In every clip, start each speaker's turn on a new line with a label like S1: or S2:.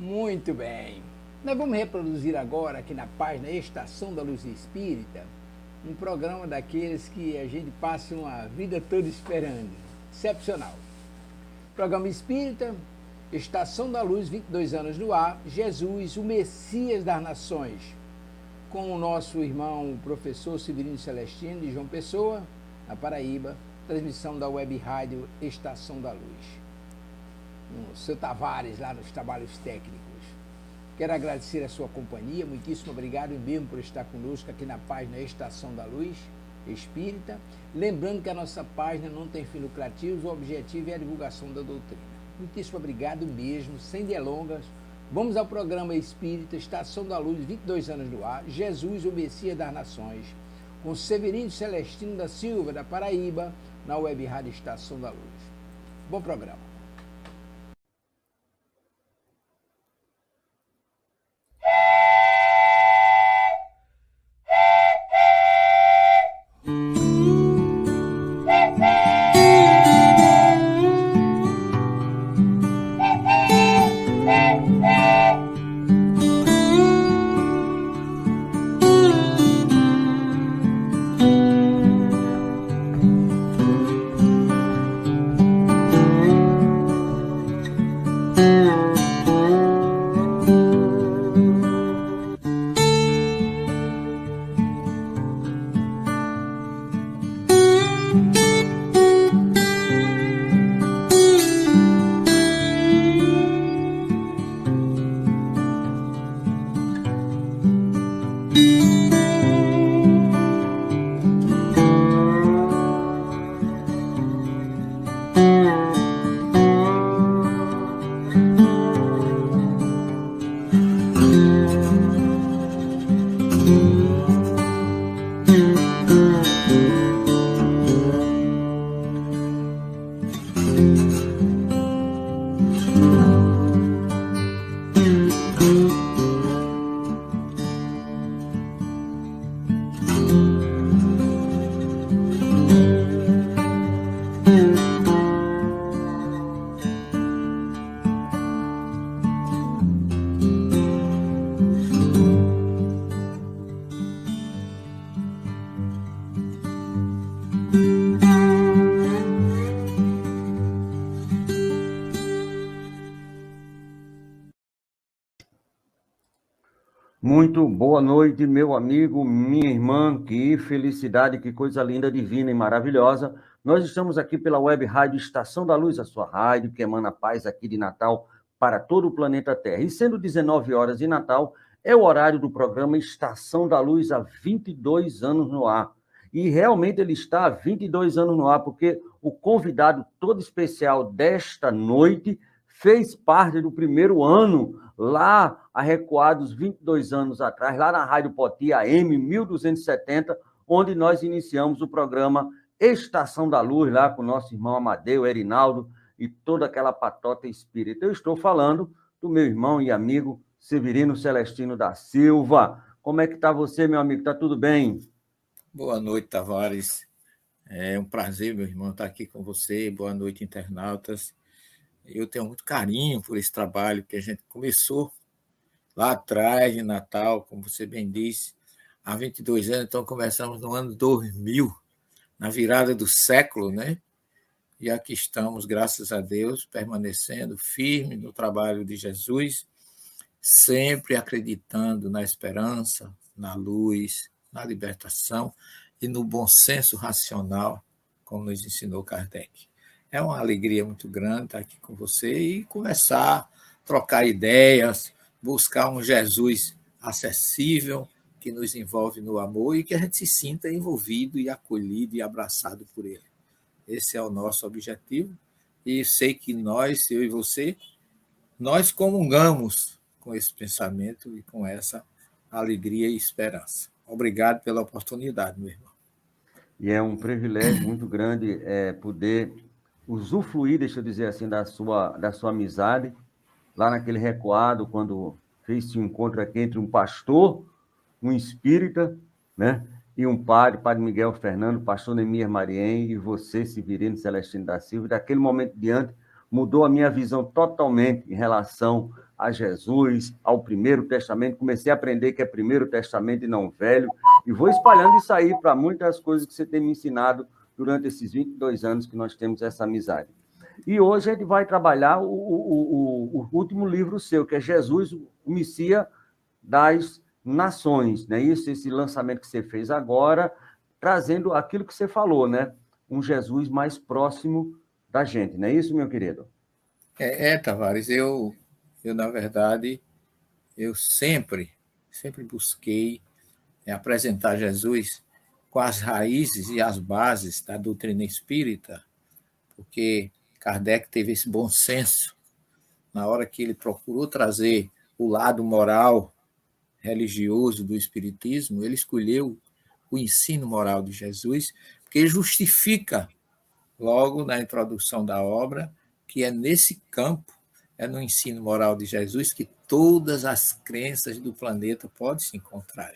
S1: Muito bem. Nós vamos reproduzir agora aqui na página Estação da Luz Espírita um programa daqueles que a gente passa uma vida toda esperando. Excepcional. Programa Espírita, Estação da Luz, 22 anos no ar, Jesus, o Messias das Nações, com o nosso irmão, o professor Severino Celestino, de João Pessoa, na Paraíba, transmissão da Web Rádio Estação da Luz. No seu Tavares, lá nos trabalhos técnicos. Quero agradecer a sua companhia, muitíssimo obrigado mesmo por estar conosco aqui na página Estação da Luz Espírita. Lembrando que a nossa página não tem fins lucrativos, o objetivo é a divulgação da doutrina. Muitíssimo obrigado mesmo, sem delongas. Vamos ao programa Espírita, Estação da Luz, 22 anos no ar, Jesus, o Messias das Nações, com Severino Celestino da Silva, da Paraíba, na Web Rádio Estação da Luz. Bom programa.
S2: Muito boa noite, meu amigo, minha irmã, que felicidade, que coisa linda, divina e maravilhosa. Nós estamos aqui pela Web Rádio Estação da Luz, a sua rádio que emana paz aqui de Natal para todo o planeta Terra. E sendo 19 horas de Natal, é o horário do programa Estação da Luz há 22 anos no ar. E realmente ele está há 22 anos no ar, porque o convidado todo especial desta noite fez parte do primeiro ano, lá arrecuados 22 anos atrás, lá na Rádio Poti, AM 1270, onde nós iniciamos o programa Estação da Luz, lá com o nosso irmão Amadeu, Erinaldo e toda aquela patota espírita. Eu estou falando do meu irmão e amigo Severino Celestino da Silva. Como é que está você, meu amigo? Está tudo bem?
S3: Boa noite, Tavares. É um prazer, meu irmão, estar aqui com você. Boa noite, internautas. Eu tenho muito carinho por esse trabalho que a gente começou lá atrás, de Natal, como você bem disse, há 22 anos. Então, começamos no ano 2000, na virada do século, né? E aqui estamos, graças a Deus, permanecendo firme no trabalho de Jesus, sempre acreditando na esperança, na luz, na libertação e no bom senso racional, como nos ensinou Kardec. É uma alegria muito grande estar aqui com você e conversar, trocar ideias, buscar um Jesus acessível, que nos envolve no amor e que a gente se sinta envolvido e acolhido e abraçado por ele. Esse é o nosso objetivo e sei que nós, eu e você, nós comungamos com esse pensamento e com essa alegria e esperança. Obrigado pela oportunidade, meu irmão.
S2: E é um privilégio muito grande poder usufruir, deixa eu dizer assim, da sua amizade, lá naquele recuado, quando fez-se um encontro aqui entre um pastor, um espírita, né, e um padre Miguel Fernando, pastor Neemias Mariem, e você, Severino Celestino da Silva. E daquele momento diante, mudou a minha visão totalmente em relação a Jesus, ao Primeiro Testamento. Comecei a aprender que é Primeiro Testamento e não Velho, e vou espalhando isso aí para muitas coisas que você tem me ensinado durante esses 22 anos que nós temos essa amizade. E hoje a gente vai trabalhar o último livro seu, que é Jesus, o Messias das Nações, né? Isso, esse lançamento que você fez agora, trazendo aquilo que você falou, né? Um Jesus mais próximo da gente, não é isso, meu querido?
S3: Tavares, na verdade, eu sempre busquei apresentar Jesus com as raízes e as bases da doutrina espírita, porque Kardec teve esse bom senso na hora que ele procurou trazer o lado moral, religioso do espiritismo. Ele escolheu o ensino moral de Jesus, porque justifica logo na introdução da obra que é nesse campo, é no ensino moral de Jesus, que todas as crenças do planeta podem se encontrar.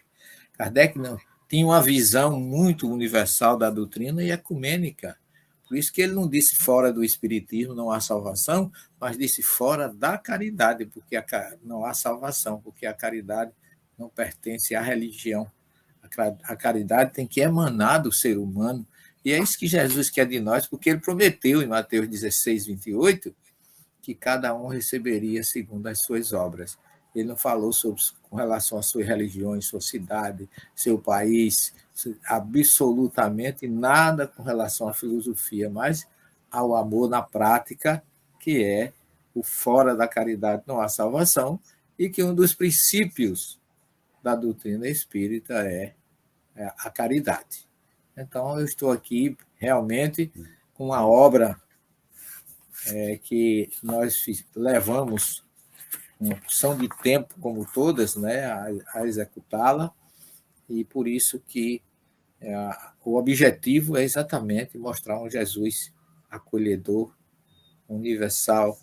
S3: Kardec não, tinha uma visão muito universal da doutrina e ecumênica. Por isso que ele não disse fora do espiritismo não há salvação, mas disse fora da caridade, porque não há salvação, porque a caridade não pertence à religião. A caridade tem que emanar do ser humano. E é isso que Jesus quer de nós, porque ele prometeu em Mateus 16, 28, que cada um receberia segundo as suas obras. Ele não falou com relação às suas religiões, sua cidade, seu país, absolutamente nada com relação à filosofia, mas ao amor na prática, que é o fora da caridade não há salvação, e que um dos princípios da doutrina espírita é a caridade. Então, eu estou aqui realmente com uma obra que nós levamos uma opção de tempo, como todas, né, a executá-la, e por isso que o objetivo é exatamente mostrar um Jesus acolhedor, universal,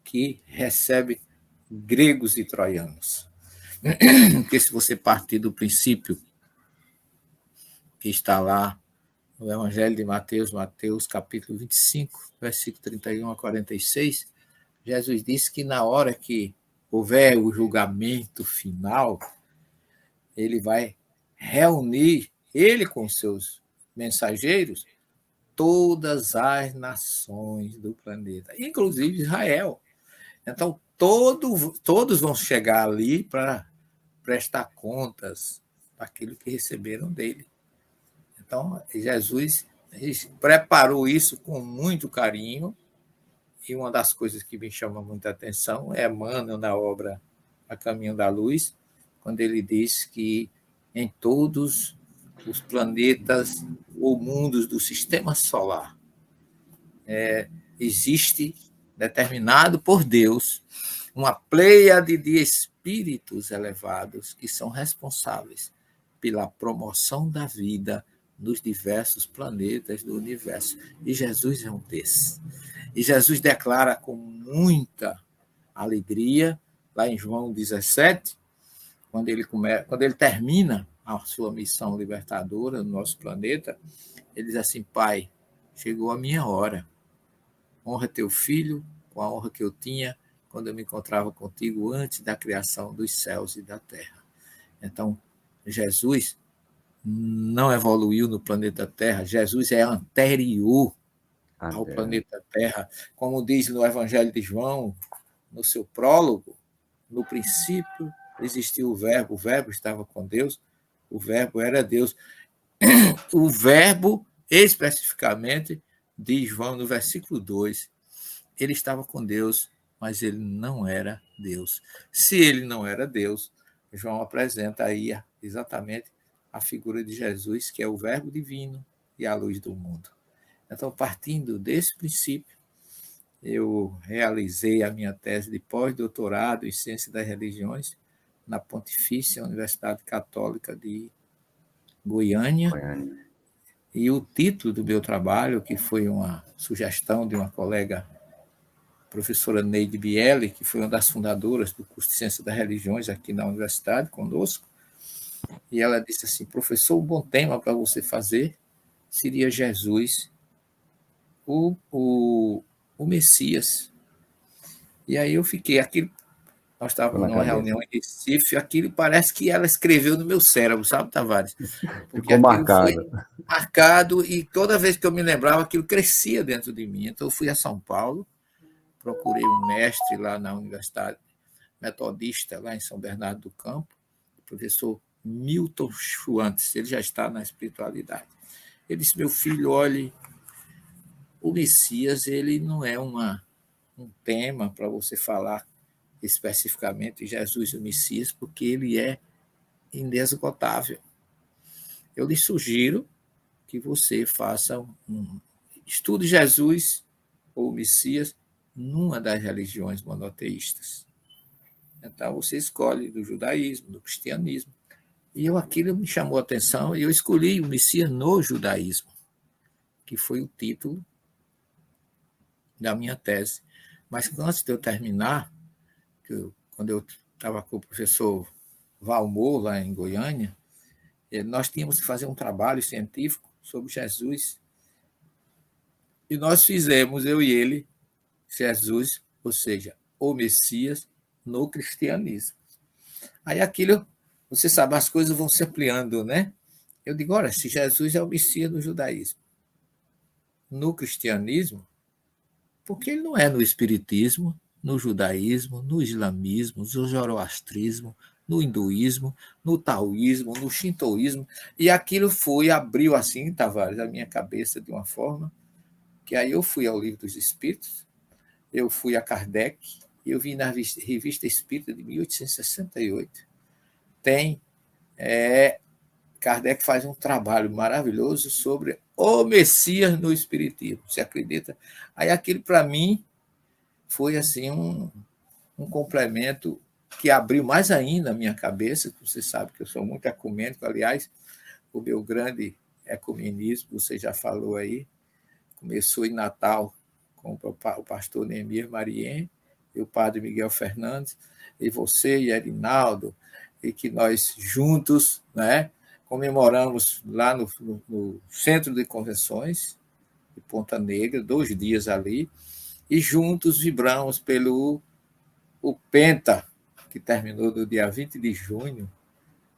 S3: que recebe gregos e troianos. Porque se você partir do princípio que está lá no Evangelho de Mateus, Mateus capítulo 25, versículo 31 a 46, Jesus disse que na hora que houver o julgamento final, ele vai reunir, ele com seus mensageiros, todas as nações do planeta, inclusive Israel. Então, todos vão chegar ali para prestar contas daquilo que receberam dele. Então, Jesus preparou isso com muito carinho, e uma das coisas que me chama muita atenção é Emmanuel, na obra A Caminho da Luz, quando ele diz que em todos os planetas ou mundos do sistema solar existe, determinado por Deus, uma pleiade de espíritos elevados que são responsáveis pela promoção da vida nos diversos planetas do universo. E Jesus é um desses. E Jesus declara com muita alegria, lá em João 17, quando ele termina a sua missão libertadora no nosso planeta, ele diz assim: Pai, chegou a minha hora. Honra teu filho com a honra que eu tinha quando eu me encontrava contigo antes da criação dos céus e da terra. Então, Jesus não evoluiu no planeta Terra. Jesus é anterior ao planeta Terra. Como diz no Evangelho de João, no seu prólogo, no princípio existiu o Verbo estava com Deus, o Verbo era Deus. O Verbo, especificamente, diz João no versículo 2, ele estava com Deus, mas ele não era Deus. Se ele não era Deus, João apresenta aí exatamente a figura de Jesus, que é o Verbo divino e a luz do mundo. Então, partindo desse princípio, eu realizei a minha tese de pós-doutorado em Ciência das Religiões na Pontifícia Universidade Católica de Goiânia. E o título do meu trabalho, que foi uma sugestão de uma colega, professora Neide Bielli, que foi uma das fundadoras do curso de Ciência das Religiões aqui na universidade, conosco, e ela disse assim: professor, um bom tema para você fazer seria Jesus, o o Messias. E aí eu fiquei, nós estávamos numa reunião em Recife, aquilo parece que ela escreveu no meu cérebro, sabe, Tavares? Porque
S2: Ficou
S3: aquilo foi
S2: marcado.
S3: marcado e toda vez que eu me lembrava, aquilo crescia dentro de mim. Então eu fui a São Paulo, procurei um mestre lá na Universidade Metodista, lá em São Bernardo do Campo, o professor Milton Schwantes, ele já está na espiritualidade. Ele disse, meu filho, olhe, o Messias ele não é um tema para você falar especificamente de Jesus e o Messias, porque ele é inesgotável. Eu lhe sugiro que você faça estude Jesus ou o Messias numa das religiões monoteístas. Então, você escolhe do judaísmo, do cristianismo. E aquilo me chamou a atenção e eu escolhi o Messias no judaísmo, que foi o título da minha tese. Mas antes de eu terminar, quando eu estava com o professor Valmor, lá em Goiânia, nós tínhamos que fazer um trabalho científico sobre Jesus. E nós fizemos, eu e ele, Jesus, ou seja, o Messias, no cristianismo. Aí aquilo, você sabe, as coisas vão se ampliando, né? Eu digo, olha, se Jesus é o Messias no judaísmo, no cristianismo, por que ele não é no espiritismo, no judaísmo, no islamismo, no zoroastrismo, no hinduísmo, no taoísmo, no shintoísmo? E aquilo abriu assim, Tavares, a minha cabeça de uma forma que aí eu fui ao Livro dos Espíritos, eu fui a Kardec, eu vi na Revista Espírita de 1868, Kardec faz um trabalho maravilhoso sobre o Messias no Espiritismo, você acredita? Aí aquilo, para mim, foi assim um complemento que abriu mais ainda a minha cabeça, você sabe que eu sou muito ecumênico, aliás, o meu grande ecumenismo, você já falou aí, começou em Natal com o pastor Neemias Marien e o padre Miguel Fernandes, e você e Erinaldo, e que nós juntos, né, comemoramos lá no Centro de Convenções de Ponta Negra, 2 dias ali, e juntos vibramos pelo o Penta, que terminou no dia 20 de junho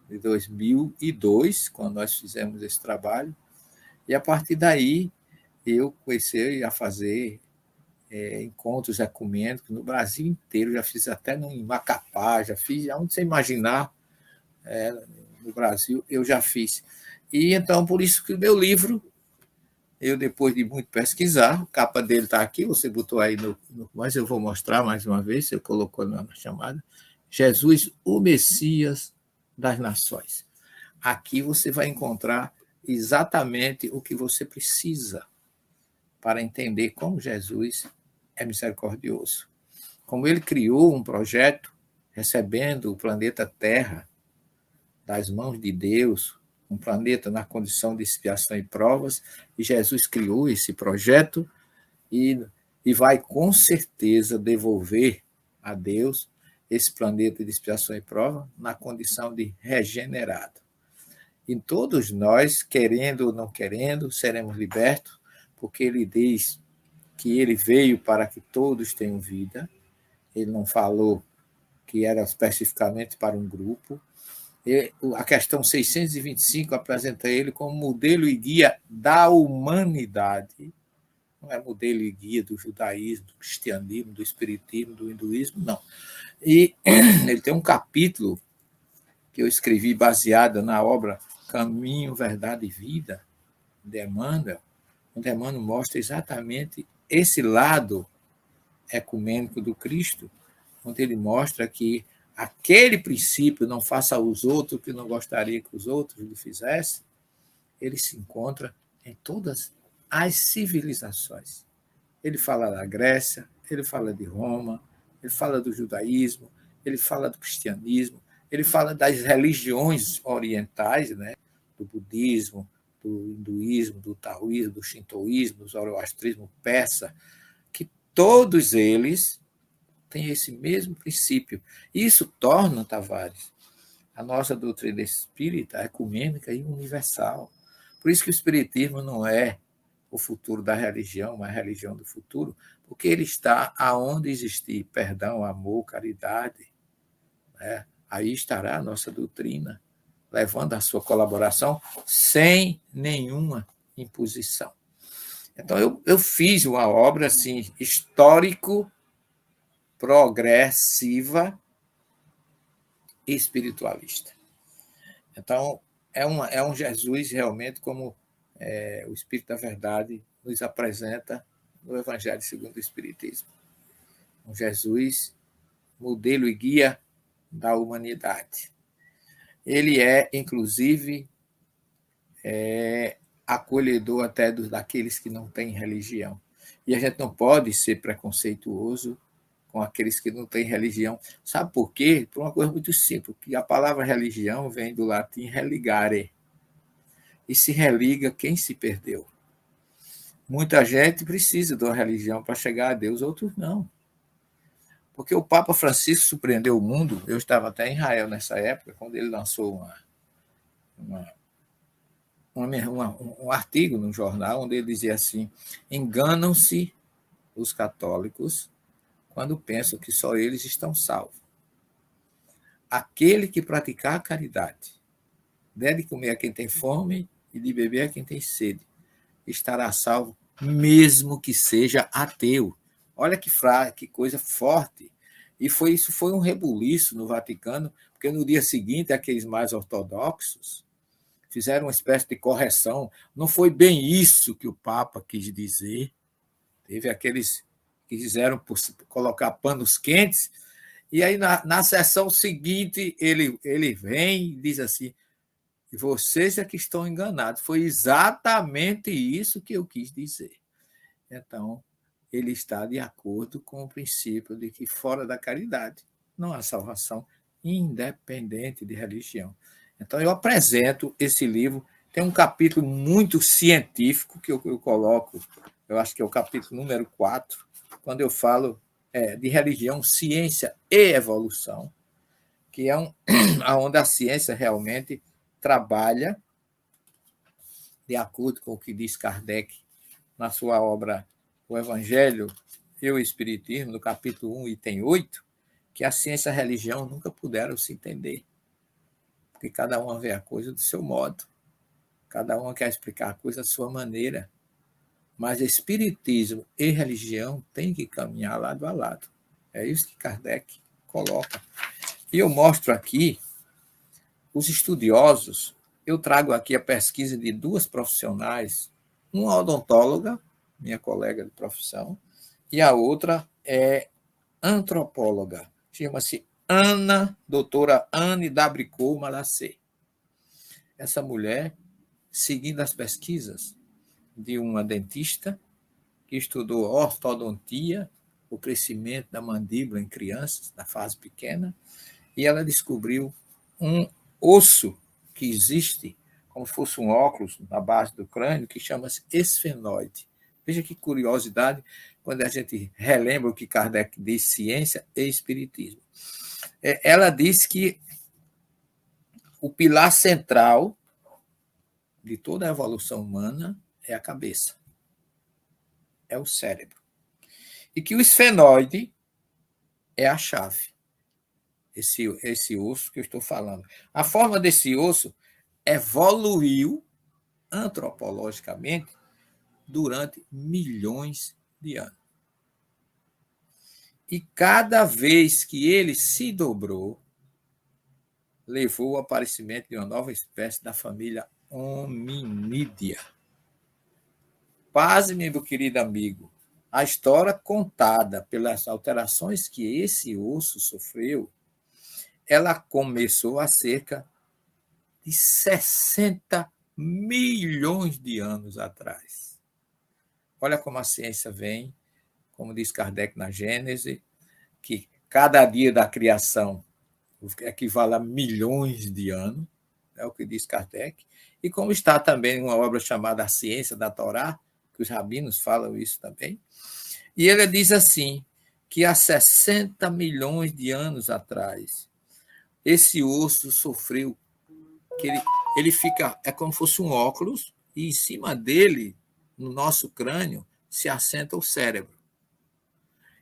S3: de 2002, quando nós fizemos esse trabalho, e a partir daí eu comecei a fazer encontros ecumênicos no Brasil inteiro, já fiz até em Macapá, já fiz, onde você imaginar, no Brasil, eu já fiz. E então, por isso que o meu livro, eu depois de muito pesquisar, a capa dele está aqui, você botou aí mas eu vou mostrar mais uma vez, você colocou na chamada, Jesus, o Messias das Nações. Aqui você vai encontrar exatamente o que você precisa para entender como Jesus é misericordioso. Como ele criou um projeto, recebendo o planeta Terra das mãos de Deus, um planeta na condição de expiação e provas, e Jesus criou esse projeto e vai com certeza devolver a Deus esse planeta de expiação e prova na condição de regenerado. E todos nós, querendo ou não querendo, seremos libertos, porque ele diz que ele veio para que todos tenham vida. Ele não falou que era especificamente para um grupo. E a questão 625 apresenta ele como modelo e guia da humanidade. Não é modelo e guia do judaísmo, do cristianismo, do espiritismo, do hinduísmo, não. E ele tem um capítulo que eu escrevi baseado na obra Caminho, Verdade e Vida, de Emmanuel, onde Emmanuel mostra exatamente esse lado ecumênico do Cristo, onde ele mostra que aquele princípio, não faça aos outros o que não gostaria que os outros lhe fizessem, ele se encontra em todas as civilizações. Ele fala da Grécia, ele fala de Roma, ele fala do judaísmo, ele fala do cristianismo, ele fala das religiões orientais, né? Do budismo, do hinduísmo, do taoísmo, do shintoísmo, do zoroastrismo persa, que todos eles têm esse mesmo princípio. Isso torna, Tavares, a nossa doutrina espírita ecumênica e universal. Por isso que o espiritismo não é o futuro da religião, mas a religião do futuro, Porque ele está aonde existir perdão, amor, caridade, né? Aí estará a nossa doutrina, levando a sua colaboração sem nenhuma imposição. Então, eu fiz uma obra assim, histórico-progressiva e espiritualista. Então, é um Jesus realmente como o Espírito da Verdade nos apresenta no Evangelho segundo o Espiritismo. Um Jesus, modelo e guia da humanidade. Ele é, inclusive, acolhedor até daqueles que não têm religião. E a gente não pode ser preconceituoso com aqueles que não têm religião. Sabe por quê? Por uma coisa muito simples, que a palavra religião vem do latim religare. E se religa quem se perdeu. Muita gente precisa de uma religião para chegar a Deus, outros não. Porque o Papa Francisco surpreendeu o mundo. Eu estava até em Israel nessa época, quando ele lançou um artigo no jornal, onde ele dizia assim: enganam-se os católicos quando pensam que só eles estão salvos. Aquele que praticar a caridade, der de comer a quem tem fome e de beber a quem tem sede, estará salvo, mesmo que seja ateu. Olha que coisa forte. E isso foi um rebuliço no Vaticano, porque no dia seguinte, aqueles mais ortodoxos fizeram uma espécie de correção. Não foi bem isso que o Papa quis dizer. Teve aqueles que quiseram colocar panos quentes. E aí, na sessão seguinte, ele vem e diz assim: vocês é que estão enganados. Foi exatamente isso que eu quis dizer. Então, ele está de acordo com o princípio de que fora da caridade não há salvação, independente de religião. Então, eu apresento esse livro. Tem um capítulo muito científico que eu coloco, eu acho que é o capítulo número 4, quando eu falo de religião, ciência e evolução, que é onde a ciência realmente trabalha de acordo com o que diz Kardec na sua obra O Evangelho e o Espiritismo, no capítulo 1, item 8, que a ciência e a religião nunca puderam se entender, porque cada uma vê a coisa do seu modo, cada uma quer explicar a coisa da sua maneira, mas espiritismo e religião têm que caminhar lado a lado. É isso que Kardec coloca. E eu mostro aqui os estudiosos. Eu trago aqui a pesquisa de duas profissionais, uma odontóloga, minha colega de profissão, e a outra é antropóloga, chama-se doutora Anne Dabricot Malacé. Essa mulher, seguindo as pesquisas de uma dentista que estudou ortodontia, o crescimento da mandíbula em crianças, na fase pequena, e ela descobriu um osso que existe, como se fosse um óculos na base do crânio, que chama-se esfenoide. Veja que curiosidade quando a gente relembra o que Kardec diz, ciência e espiritismo. Ela diz que o pilar central de toda a evolução humana é a cabeça, é o cérebro. E que o esfenoide é a chave, esse osso que eu estou falando. A forma desse osso evoluiu antropologicamente durante milhões de anos. E cada vez que ele se dobrou, levou ao aparecimento de uma nova espécie da família hominídea. Pasme, meu querido amigo, a história contada pelas alterações que esse osso sofreu, ela começou há cerca de 60 milhões de anos atrás. Olha como a ciência vem, como diz Kardec na Gênese, que cada dia da criação equivale a milhões de anos, é o que diz Kardec, e como está também uma obra chamada A Ciência da Torá, que os rabinos falam isso também, e ele diz assim, que há 60 milhões de anos atrás, esse osso sofreu, que ele fica, é como se fosse um óculos, e em cima dele, no nosso crânio, se assenta o cérebro.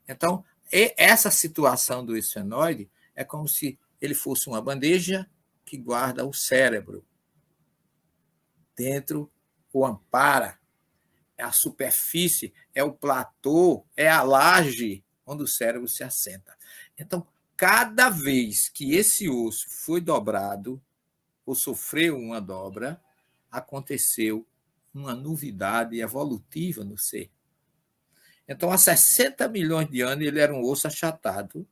S3: Então, essa situação do esfenoide é como se ele fosse uma bandeja que guarda o cérebro. Dentro o ampara, é a superfície, é o platô, é a laje onde o cérebro se assenta. Então, cada vez que esse osso foi dobrado, ou sofreu uma dobra, aconteceu uma novidade evolutiva no ser. Então, há 60 milhões de anos, ele era um osso achatado,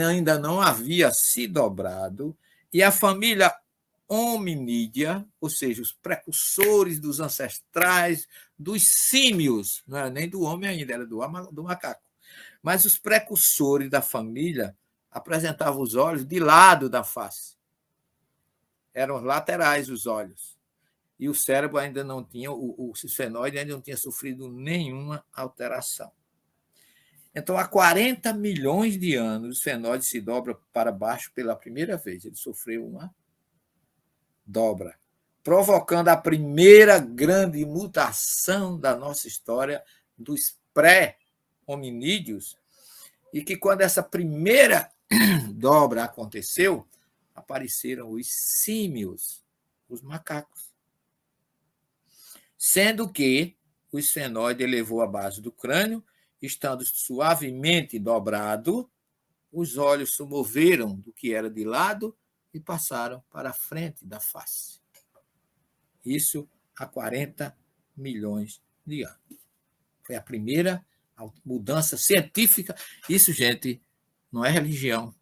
S3: ainda não havia se dobrado, e a família hominídea, ou seja, os precursores dos ancestrais, dos símios, não era nem do homem ainda, era do macaco, mas os precursores da família apresentavam os olhos de lado da face. Eram laterais os olhos. E o cérebro ainda não tinha, o esfenoide ainda não tinha sofrido nenhuma alteração. Então, há 40 milhões de anos, o esfenoide se dobra para baixo pela primeira vez. Ele sofreu uma dobra, provocando a primeira grande mutação da nossa história dos pré-hominídeos, e que, quando essa primeira dobra aconteceu, apareceram os símios, os macacos. Sendo que o esfenoide elevou a base do crânio, estando suavemente dobrado, os olhos se moveram do que era de lado e passaram para a frente da face. Isso há 40 milhões de anos. Foi a primeira mudança científica. Isso, gente, não é religião,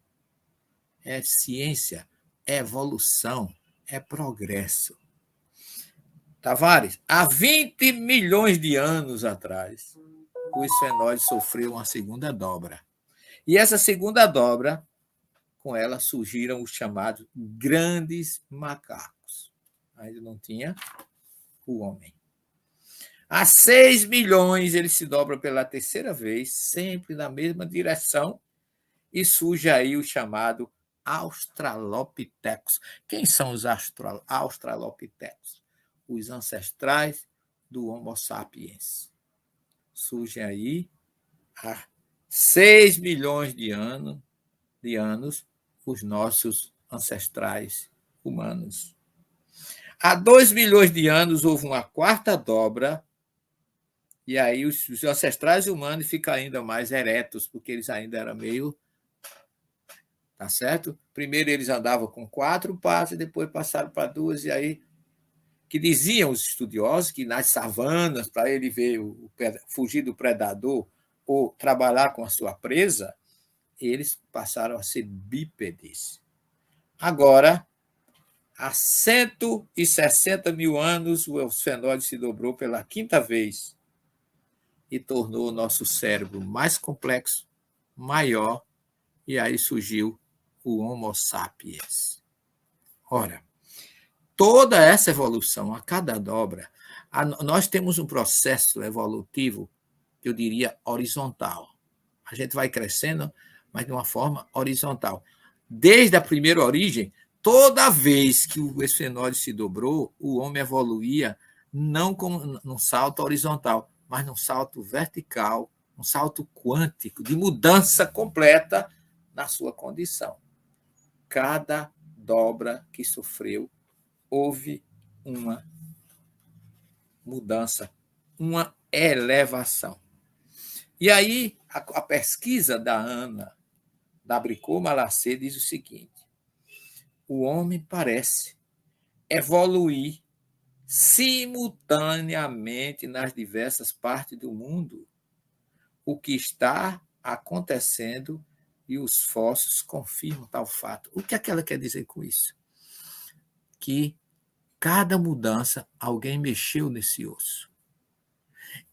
S3: é ciência, é evolução, é progresso. Tavares, há 20 milhões de anos atrás, o esfenoide sofreu uma segunda dobra. E essa segunda dobra, com ela surgiram os chamados grandes macacos. Ainda não tinha o homem. Há 6 milhões, ele se dobra pela terceira vez, sempre na mesma direção, e surge aí o chamado Australopithecus. Quem são os Australopithecus? Os ancestrais do Homo sapiens. Surgem aí há 6 milhões de anos os nossos ancestrais humanos. Há 2 milhões de anos houve uma quarta dobra, e aí os ancestrais humanos ficam ainda mais eretos, porque eles ainda eram meio... Tá certo? Primeiro eles andavam com 4 patas, depois passaram para 2, e aí que diziam os estudiosos que nas savanas, para ele ver fugir do predador ou trabalhar com a sua presa, eles passaram a ser bípedes. Agora, há 160 mil anos, o esfenoide se dobrou pela quinta vez e tornou o nosso cérebro mais complexo, maior, e aí surgiu o Homo sapiens. Ora, toda essa evolução, a cada dobra, nós temos um processo evolutivo, eu diria, horizontal. A gente vai crescendo, mas de uma forma horizontal. Desde a primeira origem, toda vez que o esfenoide se dobrou, o homem evoluía não como num salto horizontal, mas num salto vertical, um salto quântico, de mudança completa na sua condição. Cada dobra que sofreu, houve uma mudança, uma elevação. E aí, a pesquisa da Ana, da Bricot Malacê, diz o seguinte: o homem parece evoluir simultaneamente nas diversas partes do mundo, o que está acontecendo, e os fósseis confirmam tal fato. O que é que ela quer dizer com isso? Que cada mudança, alguém mexeu nesse osso.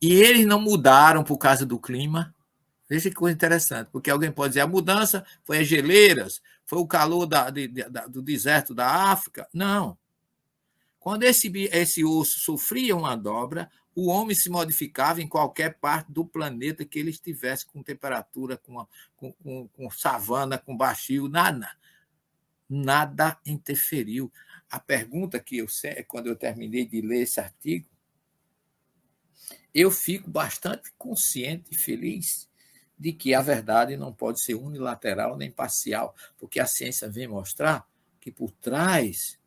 S3: E eles não mudaram por causa do clima. Veja que coisa interessante, porque alguém pode dizer a mudança foi as geleiras, foi o calor do deserto da África. Não. Quando esse osso sofria uma dobra, o homem se modificava em qualquer parte do planeta que ele estivesse, com temperatura, com savana, com baixio, nada. Nada interferiu. A pergunta que eu sei, quando eu terminei de ler esse artigo, eu fico bastante consciente e feliz de que a verdade não pode ser unilateral nem parcial, porque a ciência vem mostrar que por trás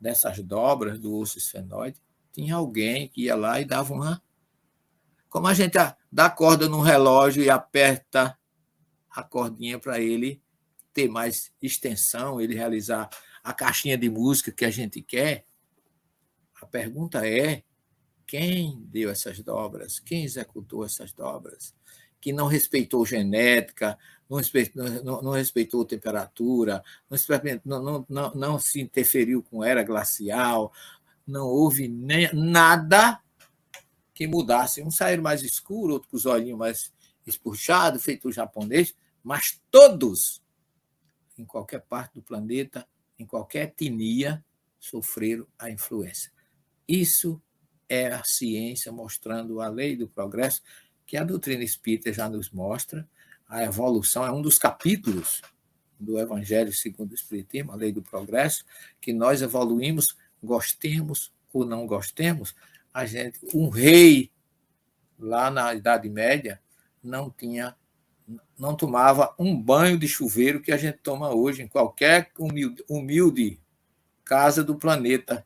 S3: dessas dobras do osso esfenoide tinha alguém que ia lá e dava uma... Como a gente dá corda no relógio e aperta a cordinha para ele ter mais extensão, ele realizar a caixinha de música que a gente quer, a pergunta é: quem deu essas dobras? Quem executou essas dobras? Que não respeitou genética, não respeitou temperatura, não se interferiu com era glacial, não houve nada que mudasse. Um saíram mais escuro, outro com os olhinhos mais espuxados, feito o japonês, mas todos, em qualquer parte do planeta, em qualquer etnia, sofreram a influência. Isso é a ciência mostrando a lei do progresso, que a doutrina espírita já nos mostra. A evolução é um dos capítulos do Evangelho segundo o Espiritismo, a lei do progresso, que nós evoluímos, gostemos ou não gostemos. Um rei, lá na Idade Média, não tomava um banho de chuveiro que a gente toma hoje em qualquer humilde casa do planeta.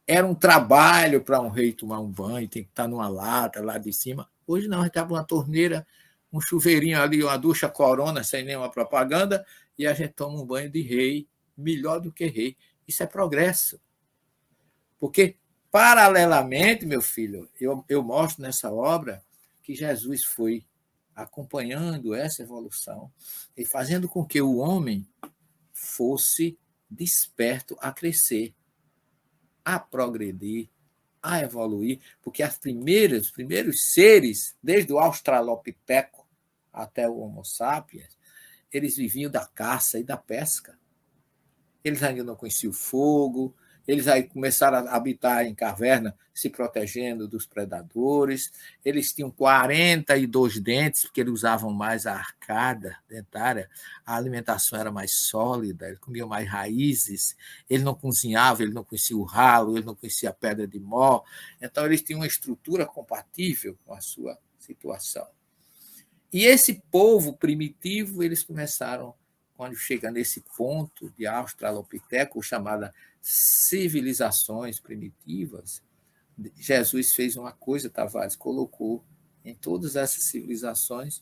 S3: Era um trabalho para um rei tomar um banho, tem que estar numa lata lá de cima. Hoje não, a gente abre uma torneira, um chuveirinho ali, uma ducha Corona, sem nenhuma propaganda, e a gente toma um banho de rei, melhor do que rei. Isso é progresso. Porque, paralelamente, meu filho, eu mostro nessa obra que Jesus foi acompanhando essa evolução e fazendo com que o homem fosse desperto a crescer, a progredir, a evoluir, porque os primeiros seres, desde o Australopiteco até o Homo sapiens, eles viviam da caça e da pesca. Eles ainda não conheciam o fogo, eles aí começaram a habitar em caverna, se protegendo dos predadores. Eles tinham 42 dentes, porque eles usavam mais a arcada dentária. A alimentação era mais sólida, eles comiam mais raízes. Eles não cozinhavam, eles não conheciam o ralo, eles não conheciam a pedra de mó. Então, eles tinham uma estrutura compatível com a sua situação. E esse povo primitivo, eles começaram, quando chega nesse ponto de Australopiteco, chamada civilizações primitivas, Jesus fez uma coisa, Tavares, colocou em todas essas civilizações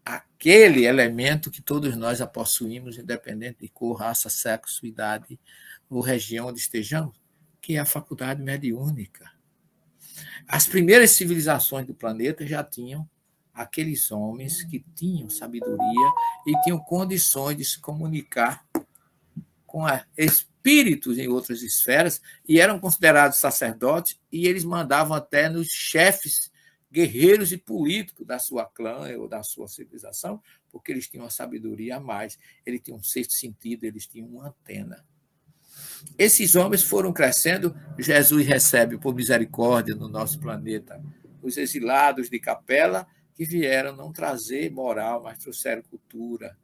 S3: aquele elemento que todos nós já possuímos, independente de cor, raça, sexo, idade ou região onde estejamos, que é a faculdade mediúnica. As primeiras civilizações do planeta já tinham aqueles homens que tinham sabedoria e tinham condições de se comunicar com espíritos em outras esferas, e eram considerados sacerdotes, e eles mandavam até nos chefes guerreiros e políticos da sua clã ou da sua civilização, porque eles tinham uma sabedoria a mais, eles tinham um sexto sentido, eles tinham uma antena. Esses homens foram crescendo. Jesus recebe, por misericórdia, no nosso planeta, os exilados de Capela, que vieram não trazer moral, mas trouxeram cultura,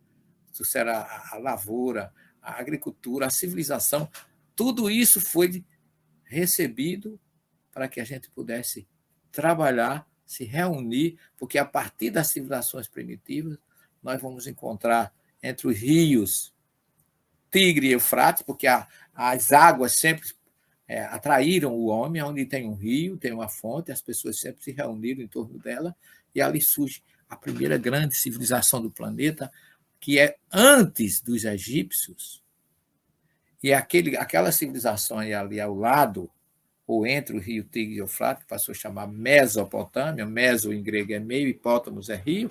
S3: trouxeram a lavoura, a agricultura, a civilização. Tudo isso foi recebido para que a gente pudesse trabalhar, se reunir, porque a partir das civilizações primitivas nós vamos encontrar entre os rios Tigre e Eufrates, porque as águas sempre atraíram o homem. Onde tem um rio, tem uma fonte, as pessoas sempre se reuniram em torno dela, e ali surge a primeira grande civilização do planeta, que é antes dos egípcios, e aquela civilização ali ao lado, ou entre o rio Tigre e Eufrates, que passou a chamar Mesopotâmia. Meso em grego é meio, hipótamos é rio,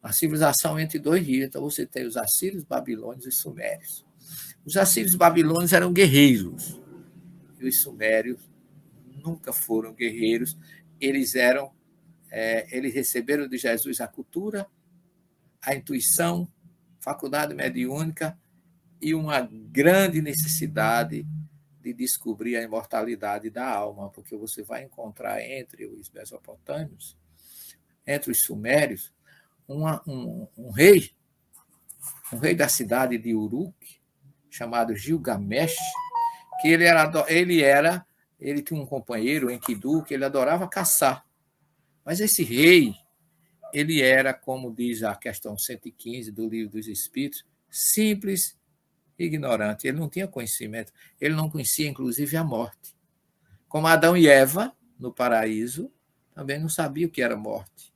S3: a civilização entre dois rios. Então você tem os assírios, babilônios e sumérios. Os assírios e babilônios eram guerreiros, e os sumérios nunca foram guerreiros. Eles receberam de Jesus a cultura, a intuição, faculdade mediúnica e uma grande necessidade de descobrir a imortalidade da alma, porque você vai encontrar entre os mesopotâmios, entre os sumérios, um rei da cidade de Uruk, chamado Gilgamesh, que ele tinha um companheiro, Enkidu, que ele adorava caçar. Mas esse rei, ele era, como diz a questão 115 do Livro dos Espíritos, simples e ignorante. Ele não tinha conhecimento. Ele não conhecia, inclusive, a morte. Como Adão e Eva, no paraíso, também não sabiam o que era morte.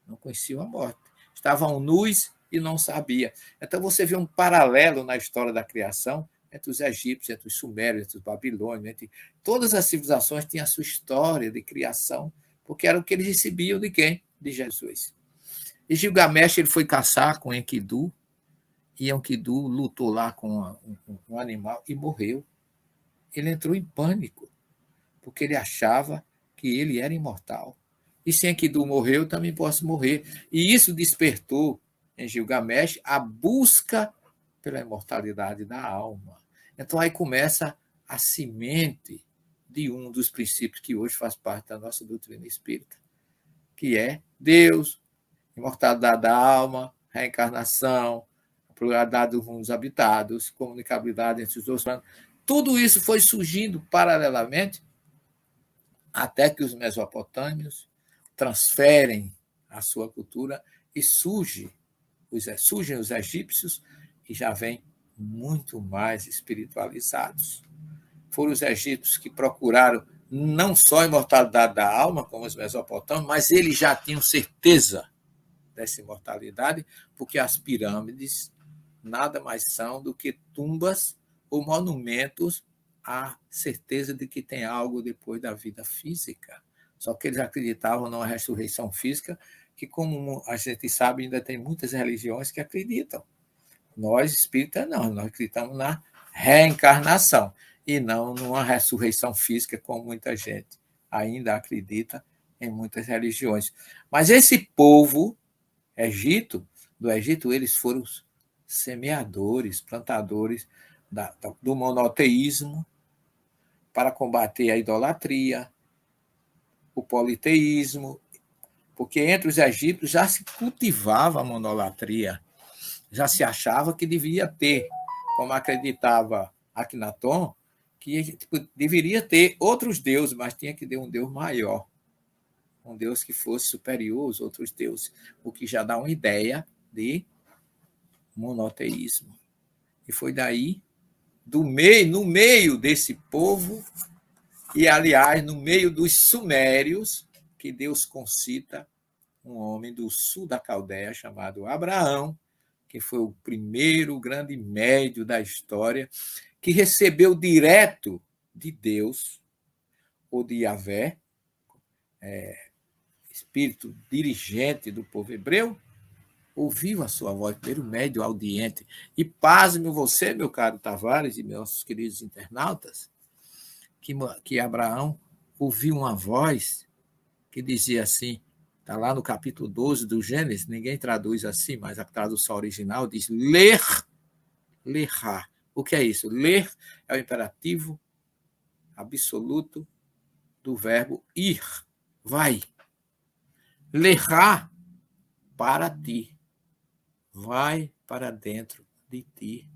S3: Não conheciam a morte. Estavam nus e não sabiam. Então, você vê um paralelo na história da criação entre os egípcios, entre os sumérios, entre os babilônios, entre todas as civilizações tinham a sua história de criação, porque era o que eles recebiam de quem? De Jesus. E Gilgamesh ele foi caçar com Enkidu, e Enkidu lutou lá com um animal e morreu. Ele entrou em pânico, porque ele achava que ele era imortal. E se Enkidu morreu, eu também posso morrer. E isso despertou em Gilgamesh a busca pela imortalidade da alma. Então aí começa a semente de um dos princípios que hoje faz parte da nossa doutrina espírita, que é Deus, imortalidade da alma, reencarnação, pluralidade dos mundos habitados, comunicabilidade entre os dois planos. Tudo isso foi surgindo paralelamente até que os mesopotâmios transferem a sua cultura e surgem os egípcios e já vêm muito mais espiritualizados. Foram os egípcios que procuraram não só a imortalidade da alma, como os mesopotâmios, mas eles já tinham certeza dessa imortalidade, porque as pirâmides nada mais são do que tumbas ou monumentos à certeza de que tem algo depois da vida física. Só que eles acreditavam numa ressurreição física, que, como a gente sabe, ainda tem muitas religiões que acreditam. Nós, espíritas, não. Nós acreditamos na reencarnação e não numa ressurreição física, como muita gente ainda acredita em muitas religiões. Mas esse povo do Egito, eles foram os semeadores, plantadores do monoteísmo para combater a idolatria, o politeísmo, porque entre os egípcios já se cultivava a monolatria, já se achava que devia ter, como acreditava Akhenaton, que deveria ter outros deuses, mas tinha que ter um Deus maior, um Deus que fosse superior aos outros deuses, o que já dá uma ideia de monoteísmo. E foi daí, no meio desse povo, e, aliás, no meio dos sumérios, que Deus concita um homem do sul da Caldeia chamado Abraão, que foi o primeiro grande médio da história, que recebeu direto de Deus, ou de Yahvé, espírito dirigente do povo hebreu, ouviu a sua voz, primeiro médio audiente. E pasme você, meu caro Tavares e meus queridos internautas, que Abraão ouviu uma voz que dizia assim, está lá no capítulo 12 do Gênesis, ninguém traduz assim, mas a tradução original diz ler, lerá. O que é isso? Ler é o imperativo absoluto do verbo ir, vai. Lerá, para ti, vai para dentro de ti,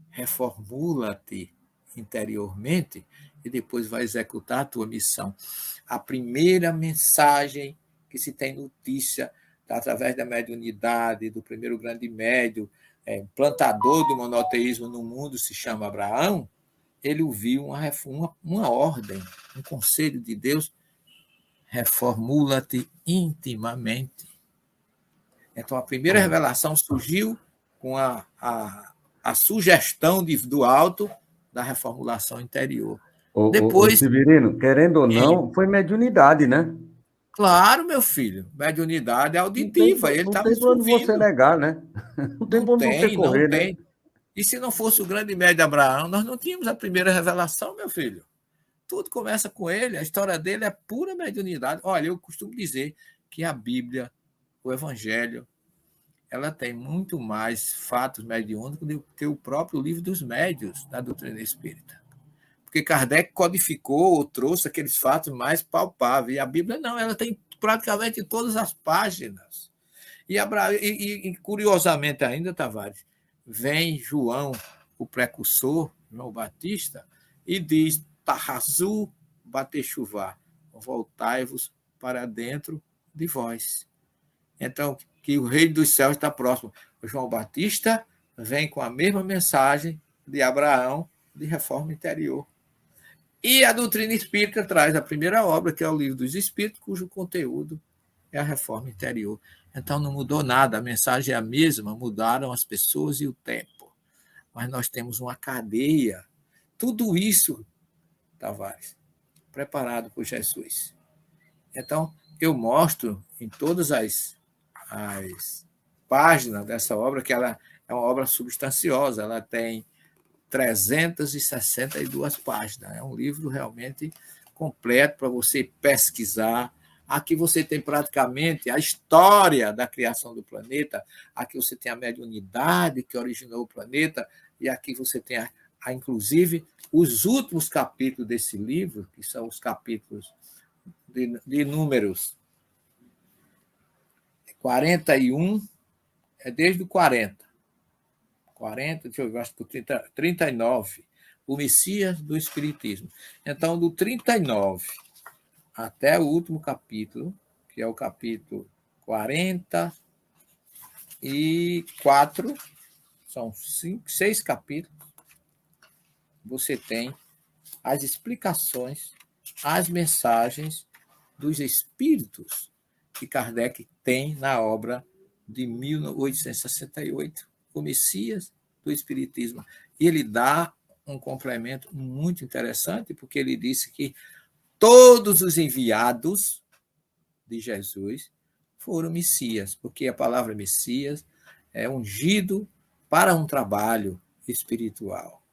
S3: reformula-te interiormente e depois vai executar a tua missão. A primeira mensagem que se tem notícia através da mediunidade, do primeiro grande médio, plantador do monoteísmo no mundo, se chama Abraão, ele ouviu uma ordem, um conselho de Deus, reformula-te intimamente. Então, a primeira revelação surgiu com a sugestão do alto da reformulação interior.
S2: Depois, Severino, querendo ou não, foi mediunidade, né?
S3: Claro, meu filho. Mediunidade auditiva. Ele estava
S2: ouvindo. Não tem como você negar, né?
S3: Não tem como você correr, né? E se não fosse o grande médio Abraão, nós não tínhamos a primeira revelação, meu filho. Tudo começa com ele. A história dele é pura mediunidade. Olha, eu costumo dizer que a Bíblia, o Evangelho, ela tem muito mais fatos mediúnicos do que o próprio livro dos médios da doutrina espírita. Porque Kardec codificou ou trouxe aqueles fatos mais palpáveis. E a Bíblia não, ela tem praticamente todas as páginas. E curiosamente ainda, Tavares, vem João, o precursor, João Batista, e diz, Tahazu Batechuvá, voltai-vos para dentro de vós. Então, que o reino dos céus está próximo. O João Batista vem com a mesma mensagem de Abraão, de reforma interior. E a doutrina espírita traz a primeira obra, que é o Livro dos Espíritos, cujo conteúdo é a reforma interior. Então, não mudou nada, a mensagem é a mesma, mudaram as pessoas e o tempo. Mas nós temos uma cadeia. Tudo isso, Tavares, preparado por Jesus. Então, eu mostro em todas as páginas dessa obra que ela é uma obra substanciosa, ela tem 362 páginas. É um livro realmente completo para você pesquisar. Aqui você tem praticamente a história da criação do planeta, aqui você tem a mediunidade que originou o planeta, e aqui você tem, inclusive, os últimos capítulos desse livro, que são os capítulos de números 41, é desde o 40, deixa eu ver, acho que 39, o Messias do Espiritismo. Então, do 39 até o último capítulo, que é o capítulo 44, são 6 capítulos, você tem as explicações, as mensagens dos espíritos que Kardec tem na obra de 1868, o Messias do Espiritismo. E ele dá um complemento muito interessante, porque ele disse que todos os enviados de Jesus foram Messias, porque a palavra Messias é ungido para um trabalho espiritual.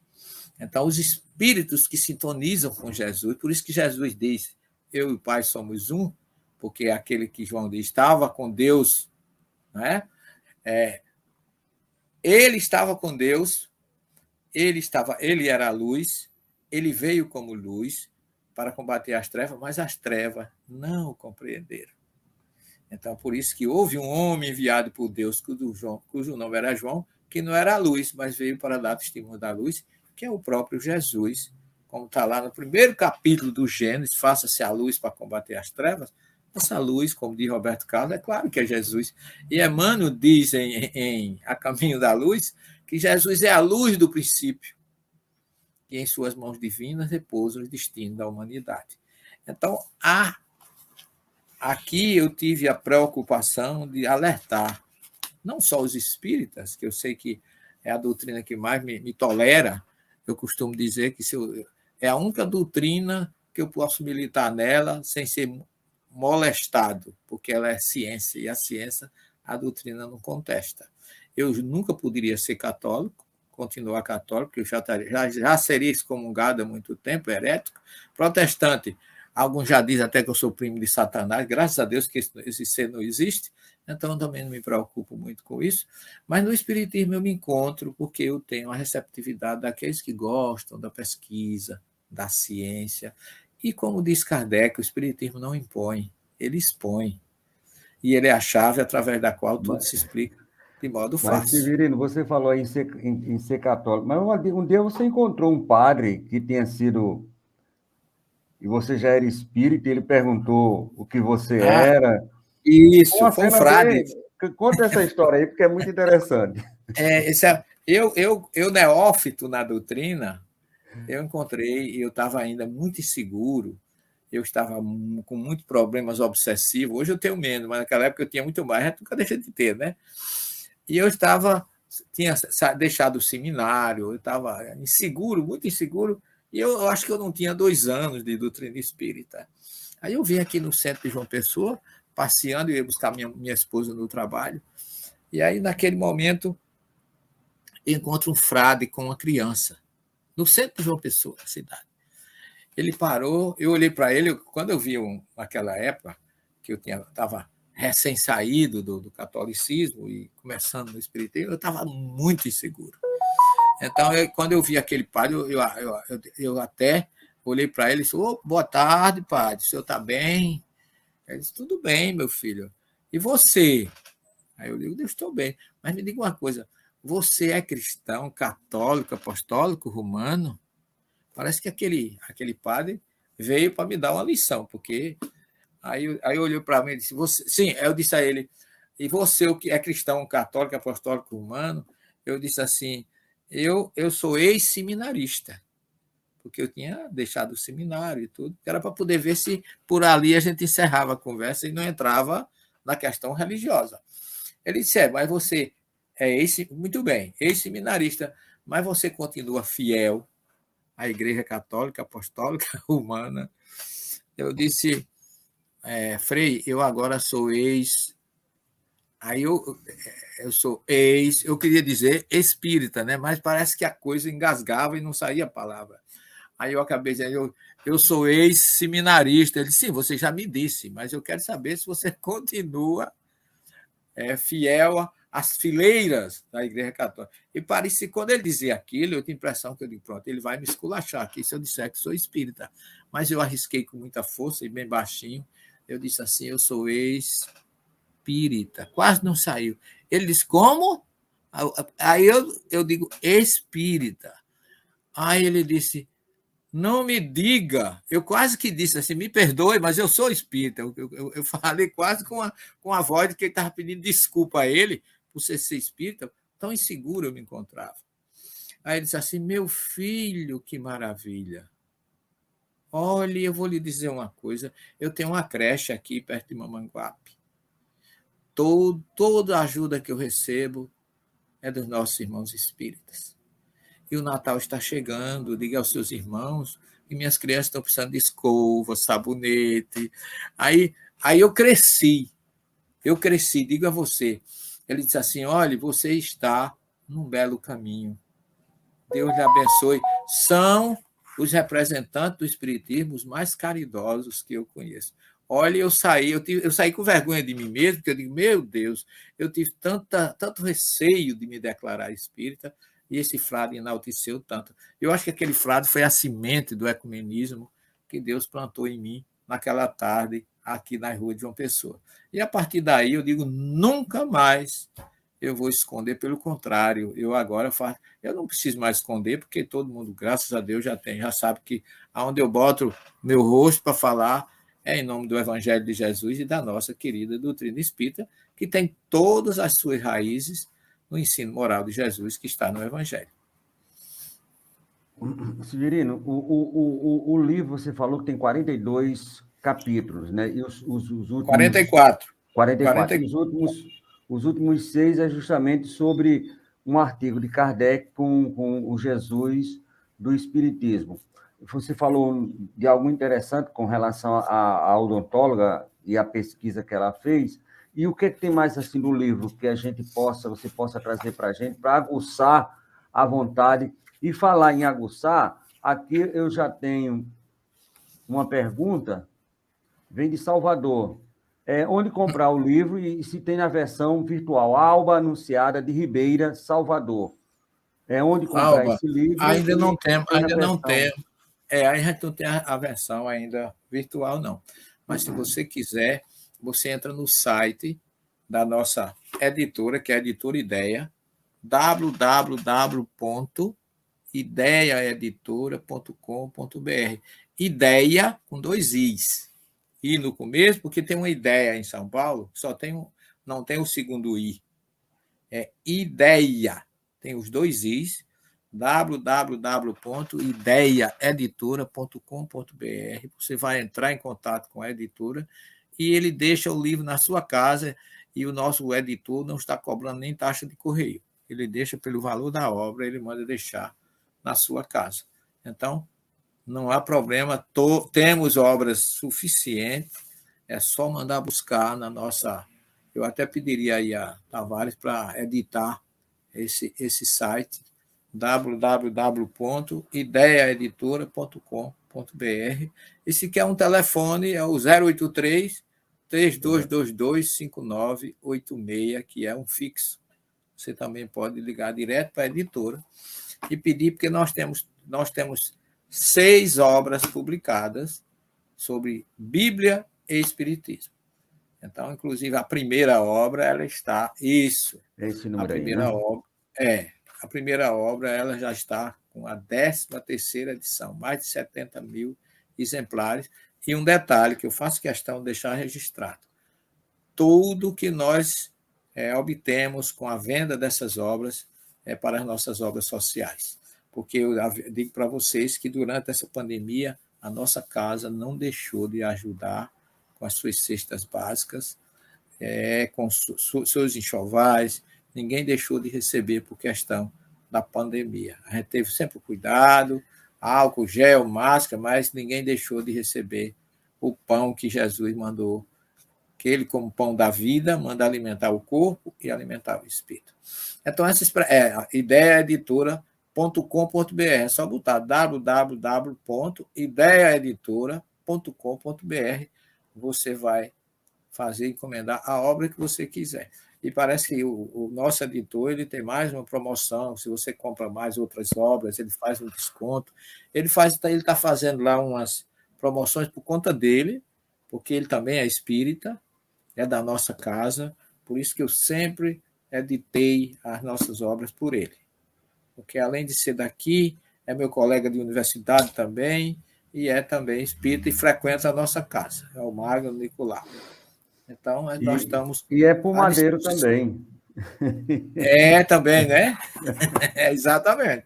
S3: Então, os espíritos que sintonizam com Jesus, por isso que Jesus diz, eu e o Pai somos um, porque é aquele que João diz, estava com Deus, né? Ele estava com Deus, ele era a luz, ele veio como luz para combater as trevas, mas as trevas não o compreenderam. Então, por isso que houve um homem enviado por Deus, cujo nome era João, que não era a luz, mas veio para dar testemunho da luz, que é o próprio Jesus, como está lá no primeiro capítulo do Gênesis, faça-se a luz para combater as trevas. Essa luz, como diz Roberto Carlos, é claro que é Jesus. E Emmanuel diz em A Caminho da Luz que Jesus é a luz do princípio e em suas mãos divinas repousa o destino da humanidade. Então, aqui eu tive a preocupação de alertar não só os espíritas, que eu sei que é a doutrina que mais me tolera, eu costumo dizer que é a única doutrina que eu posso militar nela sem ser molestado, porque ela é ciência, e a ciência, a doutrina não contesta. Eu nunca poderia ser católico, continuar católico, porque eu já seria excomungado há muito tempo, herético. Protestante, alguns já dizem até que eu sou primo de Satanás, graças a Deus que esse ser não existe, então eu também não me preocupo muito com isso. Mas no Espiritismo eu me encontro porque eu tenho a receptividade daqueles que gostam da pesquisa, da ciência. E como diz Kardec, o Espiritismo não impõe, ele expõe. E ele é a chave através da qual tudo se explica de modo fácil.
S2: Mas, Severino, você falou em ser católico, mas um dia você encontrou um padre que tinha sido... E você já era espírita, e ele perguntou o que você era.
S3: Isso, foi um frade.
S2: Conta essa história aí, porque é muito interessante.
S3: Eu neófito na doutrina, eu encontrei, e eu estava ainda muito inseguro, eu estava com muitos problemas obsessivos. Hoje eu tenho menos, mas naquela época eu tinha muito mais, a gente nunca deixa de ter, né? E eu tinha deixado o seminário, eu estava inseguro, muito inseguro, e eu acho que eu não tinha 2 anos de doutrina espírita. Aí eu vim aqui no centro de João Pessoa, passeando, eu ia buscar minha esposa no trabalho, e aí naquele momento eu encontro um frade com uma criança, no centro de João Pessoa, na cidade. Ele parou, eu olhei para ele, quando eu vi naquela época, que eu estava recém-saído do catolicismo e começando no espiritismo, eu estava muito inseguro. Então, quando eu vi aquele padre, eu até olhei para ele e disse, boa tarde, padre, o senhor está bem? Ele disse, tudo bem, meu filho. E você? Aí eu digo, eu estou bem. Mas me diga uma coisa, você é cristão, católico, apostólico, romano? Parece que aquele padre veio para me dar uma lição, porque... Aí olhou para mim e disse, sim, eu disse a ele, E você, o que é cristão, católico, apostólico, romano, eu disse assim, eu sou ex-seminarista, porque eu tinha deixado o seminário e tudo, era para poder ver se por ali a gente encerrava a conversa e não entrava na questão religiosa. Ele disse, mas você muito bem, ex-seminarista, mas você continua fiel à Igreja Católica, Apostólica, Romana. Eu disse, Frei, eu agora sou ex... Aí eu sou ex... Eu queria dizer espírita, né? Mas parece que a coisa engasgava e não saía a palavra. Aí eu acabei dizendo, eu sou ex-seminarista. Ele disse, sim, você já me disse, mas eu quero saber se você continua fiel às fileiras da Igreja Católica. E parecia, quando ele dizia aquilo, eu tinha a impressão que eu digo, pronto, ele vai me esculachar aqui se eu disser que sou espírita. Mas eu arrisquei com muita força e bem baixinho. Eu disse assim, eu sou espírita. Quase não saiu. Ele disse, como? Aí eu digo, espírita. Aí ele disse, não me diga. Eu quase que disse assim, me perdoe, mas eu sou espírita. Eu falei quase com a voz de que ele estava pedindo desculpa a ele por ser espírita. Tão inseguro eu me encontrava. Aí ele disse assim, meu filho, que maravilha. Olha, eu vou lhe dizer uma coisa. Eu tenho uma creche aqui perto de Mamanguape. Toda a ajuda que eu recebo é dos nossos irmãos espíritas. E o Natal está chegando, diga aos seus irmãos que minhas crianças estão precisando de escova, sabonete. Aí eu cresci, digo a você. Ele disse assim, olha, você está num belo caminho. Deus lhe abençoe. São os representantes do espiritismo os mais caridosos que eu conheço. Olha, eu saí com vergonha de mim mesmo, porque eu digo, meu Deus, eu tive tanto receio de me declarar espírita, e esse frade enalteceu tanto. Eu acho que aquele frade foi a semente do ecumenismo que Deus plantou em mim naquela tarde, aqui na rua de João Pessoa. E a partir daí eu digo, nunca mais eu vou esconder, pelo contrário, eu agora faço. Eu não preciso mais esconder, porque todo mundo, graças a Deus, já sabe que aonde eu boto meu rosto para falar é em nome do Evangelho de Jesus e da nossa querida doutrina espírita, que tem todas as suas raízes no ensino moral de Jesus que está no Evangelho.
S2: Severino, o livro você falou que tem 42 capítulos, né? E os últimos...
S3: 44.
S2: 44. Os últimos 6 é justamente sobre um artigo de Kardec com o Jesus do Espiritismo. Você falou de algo interessante com relação à odontóloga e à pesquisa que ela fez. E o que tem mais assim do livro que você possa trazer para a gente, para aguçar a vontade? E falar em aguçar, aqui eu já tenho uma pergunta, vem de Salvador. Onde comprar o livro e se tem na versão virtual? Alba Anunciada de Ribeira, Salvador. Onde comprar esse livro?
S3: Ainda não temos. A gente não tem a versão ainda virtual, não. Mas se você quiser, você entra no site da nossa editora, que é a Editora Ideia, www.ideiaeditora.com.br. Ideia com 2 Is. I no começo, porque tem uma ideia em São Paulo, não tem o segundo I. É Ideia. Tem os 2 Is, www.ideiaeditora.com.br. Você vai entrar em contato com a editora e ele deixa o livro na sua casa e o nosso editor não está cobrando nem taxa de correio. Ele deixa pelo valor da obra, ele manda deixar na sua casa. Então, não há problema, temos obras suficientes, é só mandar buscar na nossa... Eu até pediria aí a Tavares para editar esse site, www.ideiaeditora.com.br. E se quer um telefone, é o 083 3222 5986, que é um fixo. Você também pode ligar direto para a editora e pedir, porque nós temos 6 obras publicadas sobre Bíblia e Espiritismo. Então, inclusive, a primeira obra, ela está... Isso.
S2: Esse número
S3: a primeira
S2: aí, né?
S3: obra, a primeira obra, ela já está com a 13ª edição, mais de 70 mil exemplares. E um detalhe que eu faço questão de deixar registrado. Tudo que nós obtemos com a venda dessas obras para as nossas obras sociais. Porque eu digo para vocês que durante essa pandemia a nossa casa não deixou de ajudar com as suas cestas básicas, com seus enxovais, ninguém deixou de receber por questão da pandemia. A gente teve sempre cuidado, álcool, gel, máscara, mas ninguém deixou de receber o pão que Jesus mandou, que ele, como pão da vida, manda alimentar o corpo e alimentar o espírito. Então, essa é ideiaeditora.com.br, é só botar www.ideiaeditora.com.br, você vai fazer, encomendar a obra que você quiser. E parece que o nosso editor ele tem mais uma promoção, se você compra mais outras obras, ele faz um desconto. Ele está fazendo lá umas promoções por conta dele, porque ele também é espírita, é da nossa casa, por isso que eu sempre editei as nossas obras por ele. Porque, além de ser daqui, é meu colega de universidade também, e é também espírita e frequenta a nossa casa, é o Magno Nicolau. Então, nós estamos...
S2: E é pomadeiro também.
S3: Também, né? Exatamente.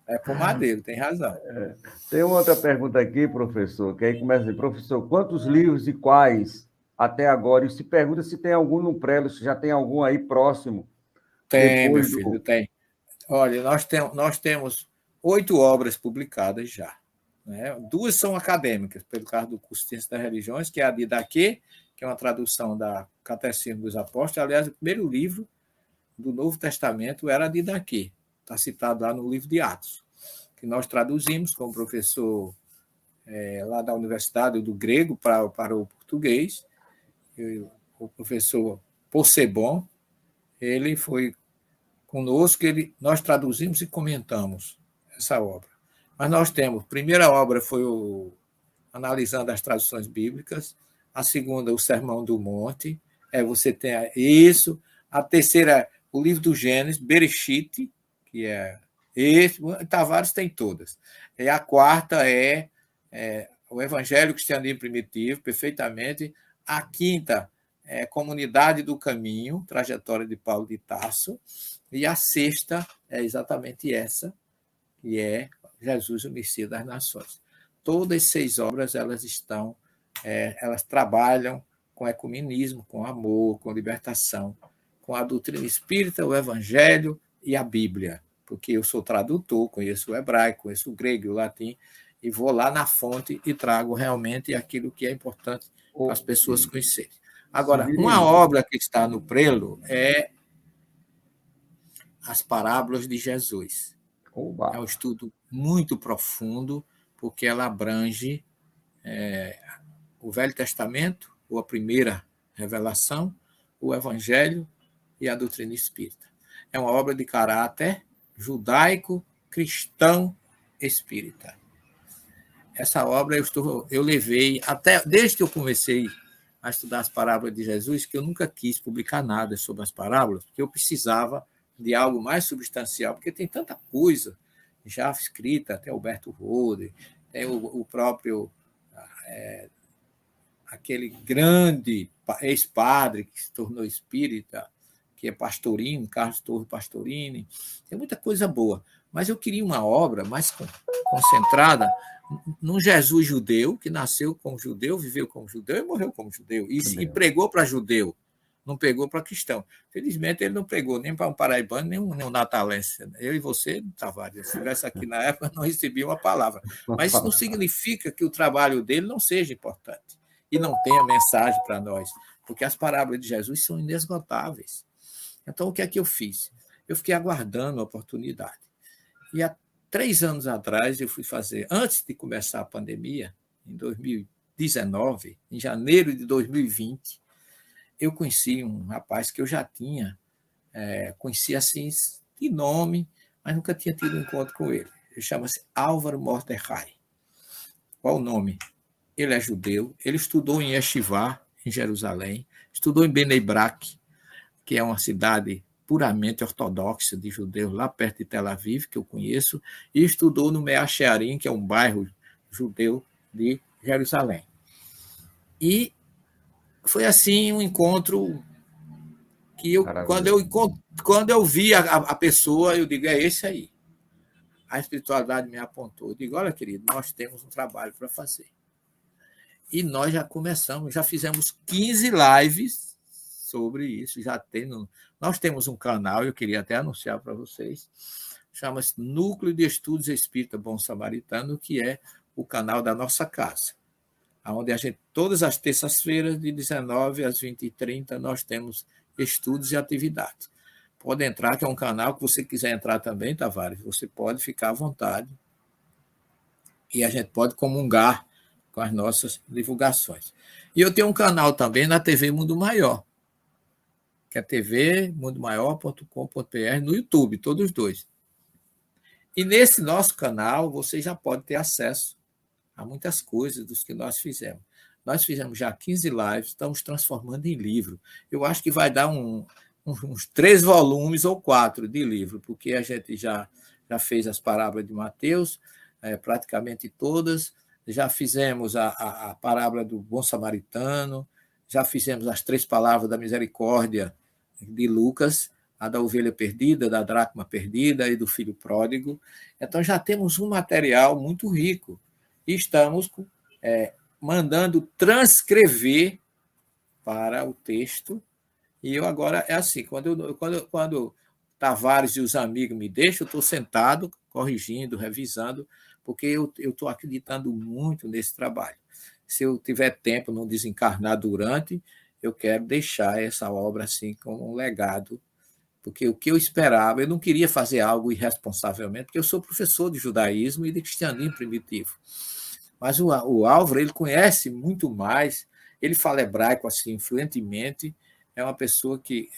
S3: É pomadeiro, tem razão.
S2: Tem uma outra pergunta aqui, professor, que aí começa assim, professor, quantos livros e quais até agora? E se pergunta se tem algum no prelo, se já tem algum aí próximo.
S3: Tem, meu filho, tem. Olha, nós temos 8 obras publicadas já. Né? 2 são acadêmicas, pelo caso do curso de Ciência das Religiões, que é a Didaquê, que é uma tradução da Catecismo dos Apóstolos. Aliás, o primeiro livro do Novo Testamento era a Didaquê. Está citado lá no livro de Atos, que nós traduzimos com o professor lá da Universidade do grego para o português. O professor Possebon, ele foi conosco, nós traduzimos e comentamos essa obra. Mas nós temos, a primeira obra foi analisando as traduções bíblicas, a segunda, o Sermão do Monte, você tem isso, a terceira, o livro do Gênesis, Bereshit, que é esse, Tavares tem todas. E a quarta é o Evangelho Cristianismo Primitivo, perfeitamente. A quinta é Comunidade do Caminho, Trajetória de Paulo de Tarso. E a sexta é exatamente essa, que é Jesus, o Messias das Nações. Todas as 6 obras, elas trabalham com ecumenismo, com amor, com libertação, com a doutrina espírita, o Evangelho e a Bíblia, porque eu sou tradutor, conheço o hebraico, conheço o grego e o latim, e vou lá na fonte e trago realmente aquilo que é importante para as pessoas conhecerem. Agora, uma obra que está no prelo é As Parábolas de Jesus. É um estudo muito profundo, porque ela abrange o Velho Testamento, ou a primeira revelação, o Evangelho e a doutrina espírita. É uma obra de caráter judaico, cristão, espírita. Essa obra eu levei, até desde que eu comecei a estudar as parábolas de Jesus, que eu nunca quis publicar nada sobre as parábolas, porque eu precisava de algo mais substancial, porque tem tanta coisa já escrita, até Alberto Roder, tem o próprio aquele grande ex-padre que se tornou espírita, que é Pastorini, Carlos Torres Pastorini, tem muita coisa boa, mas eu queria uma obra mais concentrada num Jesus judeu, que nasceu como judeu, viveu como judeu e morreu como judeu, e pregou para judeu, não pregou para cristão. Felizmente, ele não pregou nem para um paraibano, nem um natalense. Eu e você, Tavares, se estivesse aqui na época, não recebia uma palavra. Mas isso não significa que o trabalho dele não seja importante e não tenha mensagem para nós, porque as parábolas de Jesus são inesgotáveis. Então, o que é que eu fiz? Eu fiquei aguardando a oportunidade. E há 3 anos atrás, eu fui fazer, antes de começar a pandemia, em 2019, em janeiro de 2020, eu conheci um rapaz que eu já tinha, conhecia assim de nome, mas nunca tinha tido um encontro com ele. Ele chama-se Álvaro Mordecai. Qual o nome? Ele é judeu, ele estudou em Yeshivá, em Jerusalém, estudou em Bnei Brak, que é uma cidade puramente ortodoxa de judeus, lá perto de Tel Aviv, que eu conheço, e estudou no Mea Shearim, que é um bairro judeu de Jerusalém. E foi assim um encontro que quando eu vi a pessoa, eu digo, é esse aí. A espiritualidade me apontou. Eu digo, olha, querido, nós temos um trabalho para fazer. E nós já começamos, já fizemos 15 lives sobre isso. Nós temos um canal, eu queria até anunciar para vocês, chama-se Núcleo de Estudos Espírita Bom Samaritano, que é o canal da nossa casa, onde a gente, todas as terças-feiras, de 19 às 20h30, nós temos estudos e atividades. Pode entrar, que é um canal que você quiser entrar também, Tavares, você pode ficar à vontade. E a gente pode comungar com as nossas divulgações. E eu tenho um canal também na TV Mundo Maior, que é tvmundomaior.com.br, no YouTube, todos os dois. E nesse nosso canal, você já pode ter acesso a muitas coisas dos que nós fizemos. Nós fizemos já 15 lives, estamos transformando em livro. Eu acho que vai dar uns 3 volumes ou 4 de livro, porque a gente já fez as parábolas de Mateus, praticamente todas, já fizemos a parábola do Bom Samaritano, já fizemos as 3 palavras da misericórdia de Lucas, a da ovelha perdida, da dracma perdida e do filho pródigo. Então, já temos um material muito rico e estamos mandando transcrever para o texto. E eu agora, é assim, quando Tavares e os amigos me deixam, eu estou sentado, corrigindo, revisando, porque eu estou acreditando muito nesse trabalho. Se eu tiver tempo, não desencarnar durante, eu quero deixar essa obra assim como um legado, porque o que eu esperava, eu não queria fazer algo irresponsavelmente, porque eu sou professor de judaísmo e de cristianismo primitivo. Mas o Álvaro, ele conhece muito mais, ele fala hebraico assim, fluentemente, é uma pessoa que,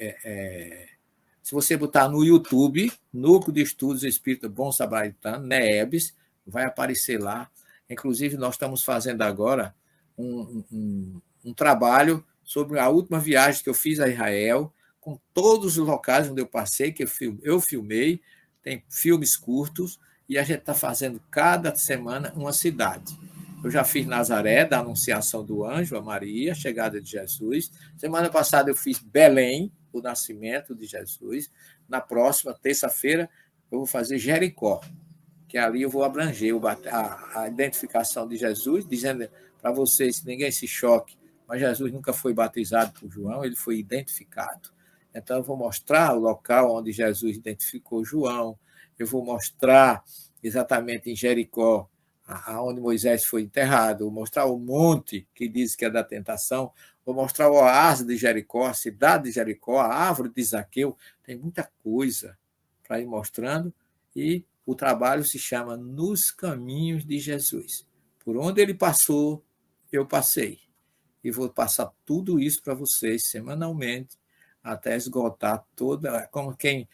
S3: se você botar no YouTube, Núcleo de Estudos Espírita Bom Samaritano, NEEBS, vai aparecer lá. Inclusive, nós estamos fazendo agora um trabalho sobre a última viagem que eu fiz a Israel, com todos os locais onde eu passei, que eu filmei, tem filmes curtos, e a gente está fazendo cada semana uma cidade. Eu já fiz Nazaré, da Anunciação do Anjo a Maria, a chegada de Jesus. Semana passada eu fiz Belém, o nascimento de Jesus. Na próxima terça-feira eu vou fazer Jericó, que ali eu vou abranger a identificação de Jesus, dizendo para vocês que ninguém se choque, mas Jesus nunca foi batizado por João, ele foi identificado. Então eu vou mostrar o local onde Jesus identificou João, eu vou mostrar exatamente em Jericó, onde Moisés foi enterrado, vou mostrar o monte que diz que é da tentação, vou mostrar o oásis de Jericó, a cidade de Jericó, a árvore de Zaqueu, tem muita coisa para ir mostrando, e o trabalho se chama Nos Caminhos de Jesus. Por onde ele passou, eu passei. E vou passar tudo isso para vocês semanalmente, até esgotar toda, como quem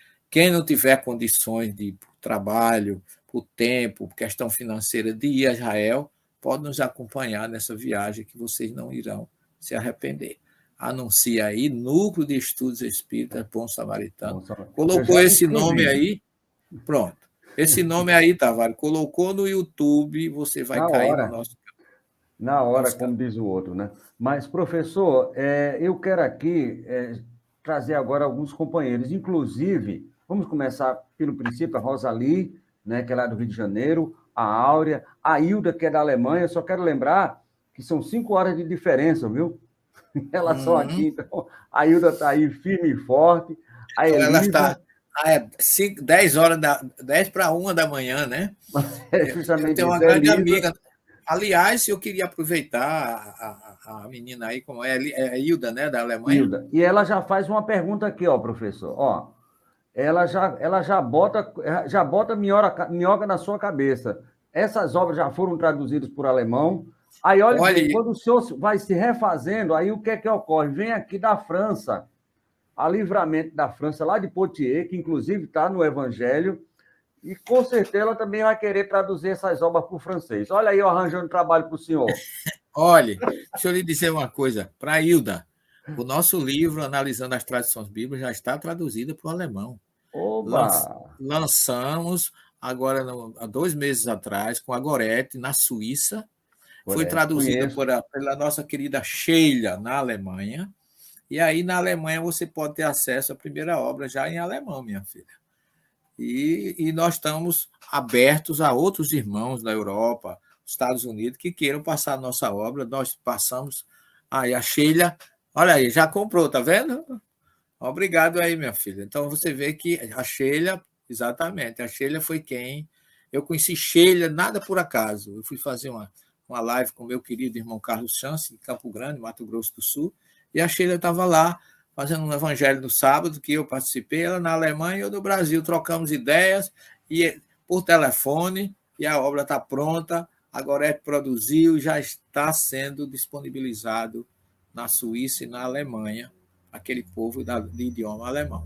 S3: não tiver condições de trabalho, por tempo, por questão financeira de ir a Israel, pode nos acompanhar nessa viagem que vocês não irão se arrepender. Anuncia aí, Núcleo de Estudos Espíritas Bom Samaritano. Colocou esse nome aí, pronto. Esse nome aí, Tavares, colocou no YouTube, você vai cair no nosso...
S2: Na hora, como diz o outro, né? Mas, professor, eu quero aqui trazer agora alguns companheiros, inclusive, vamos começar pelo princípio, a Rosali, né, que é lá do Rio de Janeiro, a Áurea, a Hilda, que é da Alemanha. Só quero lembrar que são 5 horas de diferença, viu? Em relação aqui. Então, a Hilda está aí firme e forte. A Elisa... Ela está
S3: 10 para 1 da manhã, né?
S2: Justamente
S3: eu tenho uma grande amiga. Aliás, eu queria aproveitar a menina aí, como é a Hilda, né, da Alemanha.
S2: Hilda. E ela já faz uma pergunta aqui, ó, professor. Ó, ela já bota minhoca na sua cabeça. Essas obras já foram traduzidas por alemão. Aí, olha quando o senhor vai se refazendo, aí o que é que ocorre? Vem aqui da França, a Livramento da França, lá de Poitiers, que inclusive está no Evangelho, e com certeza ela também vai querer traduzir essas obras para o francês. Olha aí, eu arranjando trabalho para o senhor.
S3: Olha, deixa eu lhe dizer uma coisa. Para a Hilda, o nosso livro, Analisando as Tradições Bíblicas, já está traduzido para o alemão.
S2: Oba!
S3: Lançamos, agora, há 2 meses atrás, com a Gorete, na Suíça. Foi traduzida pela nossa querida Sheila, na Alemanha. E aí, na Alemanha, você pode ter acesso à primeira obra já em alemão, minha filha. E nós estamos abertos a outros irmãos da Europa, Estados Unidos, que queiram passar a nossa obra. Nós passamos. Aí a Sheila, olha aí, já comprou, tá vendo? Obrigado aí, minha filha. Então você vê que a Sheila, exatamente, a Sheila foi quem. Eu conheci Sheila nada por acaso. Eu fui fazer uma live com meu querido irmão Carlos Chance, em Campo Grande, Mato Grosso do Sul, e a Sheila estava lá fazendo um evangelho no sábado, que eu participei, ela na Alemanha e eu no Brasil. Trocamos ideias e por telefone, e a obra está pronta. A Gorete produziu, já está sendo disponibilizado na Suíça e na Alemanha, aquele povo de idioma alemão.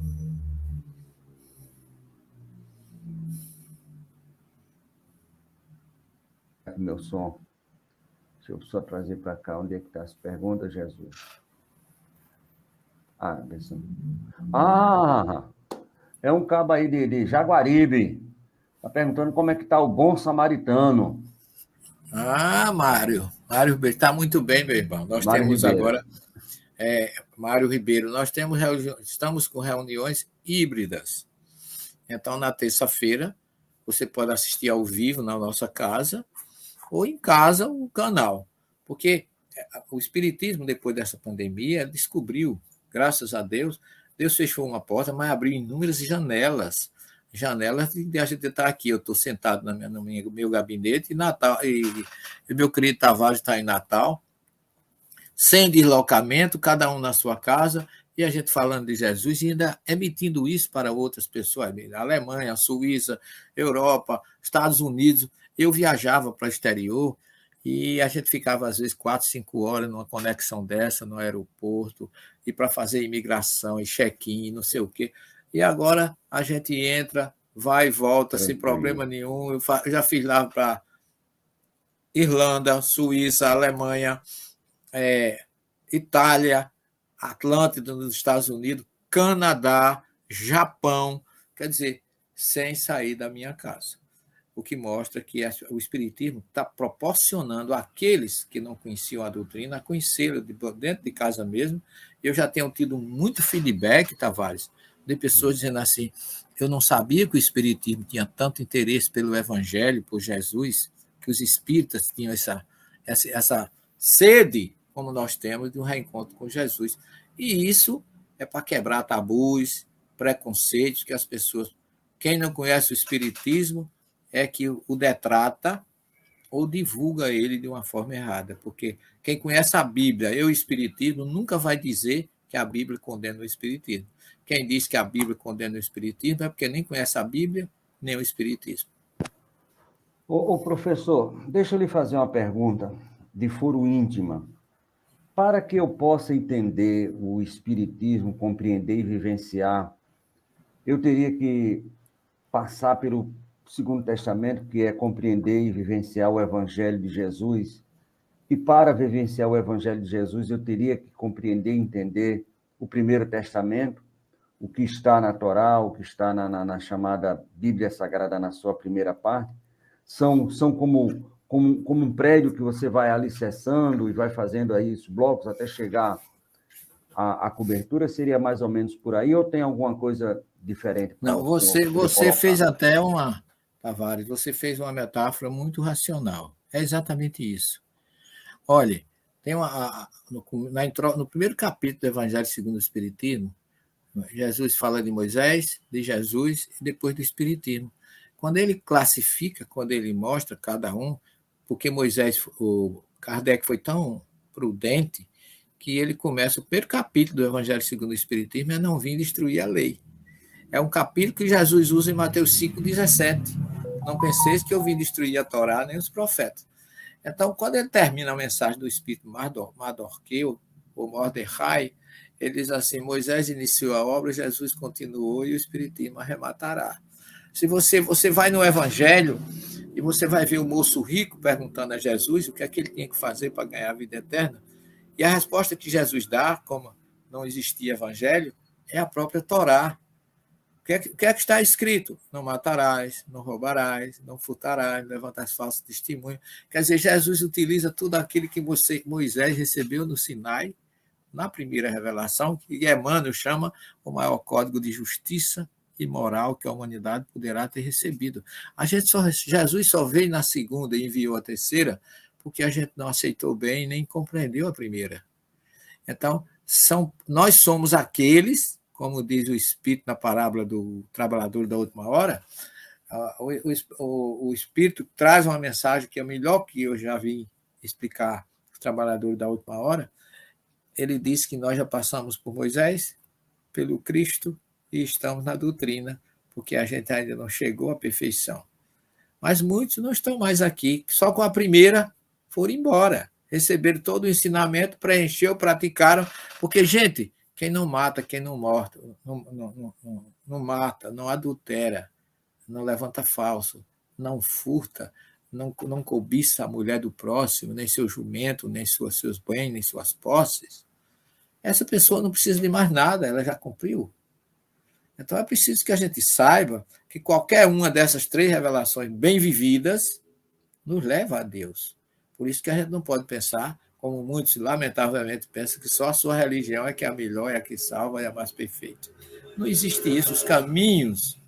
S2: Meu som. Deixa eu só trazer para cá onde é que estão as perguntas, Jesus. É um cabo aí de Jaguaribe. Está perguntando como é que está o bom samaritano.
S3: Mário está muito bem, meu irmão. Nós
S2: Mário
S3: temos
S2: Ribeiro.
S3: agora Mário Ribeiro. Nós estamos com reuniões híbridas. Então, na terça-feira, você pode assistir ao vivo na nossa casa ou em casa o canal. Porque o Espiritismo, depois dessa pandemia, descobriu, graças a Deus fechou uma porta, mas abriu inúmeras janelas de a gente estar aqui. Eu estou sentado no meu gabinete e meu querido Tavares está em Natal, sem deslocamento, cada um na sua casa, e a gente falando de Jesus e ainda emitindo isso para outras pessoas, Alemanha, Suíça, Europa, Estados Unidos. Eu viajava para o exterior e a gente ficava, às vezes, 4, 5 horas numa conexão dessa no aeroporto, e para fazer imigração e check-in, não sei o quê. E agora a gente entra, vai e volta, sem problema nenhum. Eu já fiz lá para Irlanda, Suíça, Alemanha, Itália, Atlântida nos Estados Unidos, Canadá, Japão, quer dizer, sem sair da minha casa. O que mostra que o Espiritismo está proporcionando àqueles que não conheciam a doutrina a conhecê-lo dentro de casa mesmo. Eu já tenho tido muito feedback, Tavares, de pessoas dizendo assim: eu não sabia que o Espiritismo tinha tanto interesse pelo Evangelho, por Jesus, que os espíritas tinham essa sede, como nós temos, de um reencontro com Jesus. E isso é para quebrar tabus, preconceitos que as pessoas... Quem não conhece o Espiritismo é que o detrata ou divulga ele de uma forma errada, porque quem conhece a Bíblia e o Espiritismo nunca vai dizer que a Bíblia condena o Espiritismo. Quem diz que a Bíblia condena o Espiritismo é porque nem conhece a Bíblia nem o Espiritismo.
S2: Ô, professor, deixa eu lhe fazer uma pergunta de foro íntima. Para que eu possa entender o Espiritismo, compreender e vivenciar, eu teria que passar pelo Segundo Testamento, que é compreender e vivenciar o Evangelho de Jesus. E para vivenciar o Evangelho de Jesus, eu teria que compreender e entender o Primeiro Testamento, o que está na Torá, o que está na chamada Bíblia Sagrada na sua primeira parte. São como um prédio que você vai alicerçando e vai fazendo aí os blocos até chegar à cobertura. Seria mais ou menos por aí, ou tem alguma coisa diferente?
S3: Não, você fez até Tavares, você fez uma metáfora muito racional. É exatamente isso. Olha, tem no primeiro capítulo do Evangelho segundo o Espiritismo, Jesus fala de Moisés, de Jesus e depois do Espiritismo. Quando ele classifica, quando ele mostra cada um, porque o Kardec foi tão prudente que ele começa o primeiro capítulo do Evangelho segundo o Espiritismo é não vir destruir a lei. É um capítulo que Jesus usa em Mateus 5,17. Não penseis que eu vim destruir a Torá nem os profetas. Então, quando ele termina a mensagem do Espírito Mardoqueu, ou Mordecai, ele diz assim: Moisés iniciou a obra, Jesus continuou e o Espiritismo arrematará. Se você vai no Evangelho e você vai ver o moço rico perguntando a Jesus o que é que ele tinha que fazer para ganhar a vida eterna, e a resposta que Jesus dá, como não existia Evangelho, é a própria Torá. O que é que está escrito? Não matarás, não roubarás, não furtarás, não levantarás falso testemunho. Quer dizer, Jesus utiliza tudo aquilo que Moisés recebeu no Sinai na primeira revelação, que Emmanuel chama o maior código de justiça e moral que a humanidade poderá ter recebido. Jesus só veio na segunda e enviou a terceira porque a gente não aceitou bem nem compreendeu a primeira. Então, nós somos aqueles, como diz o Espírito na parábola do trabalhador da última hora, o Espírito traz uma mensagem que é melhor que eu já vim explicar os trabalhadores da última hora. Ele diz que nós já passamos por Moisés, pelo Cristo, e estamos na doutrina, porque a gente ainda não chegou à perfeição. Mas muitos não estão mais aqui, só com a primeira foram embora, receberam todo o ensinamento, preencheu, praticaram, porque, gente, quem não mata, quem não morre, não mata, não adultera, não levanta falso, não furta, não cobiça a mulher do próximo, nem seu jumento, nem seus bens, nem suas posses, essa pessoa não precisa de mais nada, ela já cumpriu. Então é preciso que a gente saiba que qualquer uma dessas 3 revelações bem vividas nos leva a Deus. Por isso que a gente não pode pensar, como muitos lamentavelmente pensam, que só a sua religião é que é a melhor, é a que salva, é a mais perfeita. Não existe isso. Os caminhos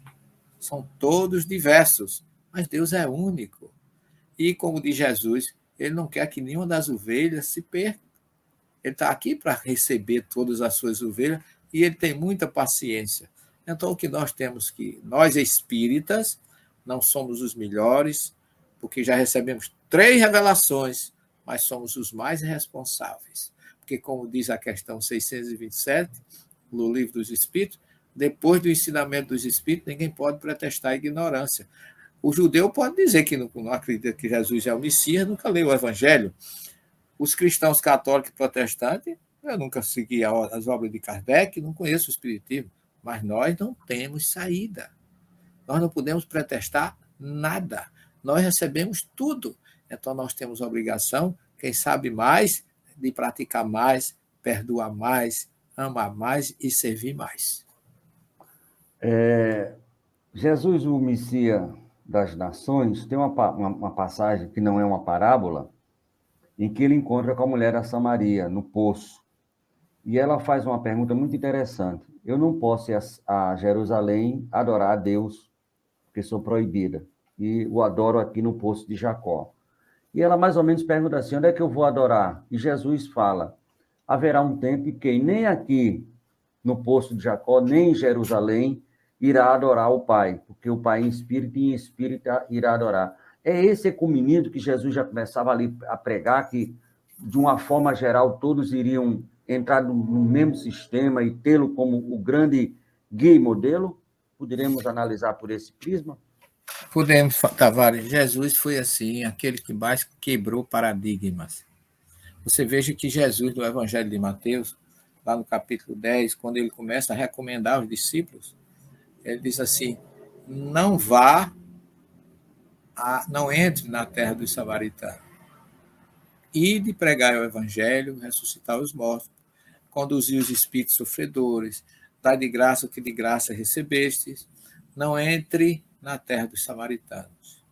S3: são todos diversos, mas Deus é único. E, como diz Jesus, ele não quer que nenhuma das ovelhas se perca. Ele está aqui para receber todas as suas ovelhas e ele tem muita paciência. Então, o que nós temos que... Nós, espíritas, não somos os melhores, porque já recebemos 3 revelações, mas somos os mais responsáveis. Porque, como diz a questão 627, no Livro dos Espíritos, depois do ensinamento dos Espíritos, ninguém pode pretextar a ignorância. O judeu pode dizer que não acredita que Jesus é o Messias, nunca leu o Evangelho. Os cristãos católicos e protestantes, eu nunca segui as obras de Kardec, não conheço o Espiritismo, mas nós não temos saída. Nós não podemos pretextar nada. Nós recebemos tudo. Então, nós temos a obrigação, quem sabe mais, de praticar mais, perdoar mais, amar mais e servir mais.
S2: Jesus, o Messias das Nações, tem uma passagem que não é uma parábola, em que ele encontra com a mulher da Samaria, no poço. E ela faz uma pergunta muito interessante. Eu não posso ir a Jerusalém adorar a Deus, porque sou proibida. E o adoro aqui no poço de Jacó. E ela mais ou menos pergunta assim, onde é que eu vou adorar? E Jesus fala, haverá um tempo em que nem aqui no poço de Jacó, nem em Jerusalém, irá adorar o Pai, porque o Pai em espírito irá adorar. É esse ecumenismo que Jesus já começava ali a pregar, que, de uma forma geral, todos iriam entrar no mesmo sistema e tê-lo como o grande guia e modelo? Poderemos analisar por esse prisma?
S3: Podemos, Tavares. Jesus foi assim, aquele que mais quebrou paradigmas. Você veja que Jesus, no Evangelho de Mateus, lá no capítulo 10, quando ele começa a recomendar aos discípulos, ele diz assim, não entre na terra dos samaritanos. Ide pregar o Evangelho, ressuscitar os mortos, conduzir os espíritos sofredores, dar de graça o que de graça recebestes, não entre na terra dos samaritanos.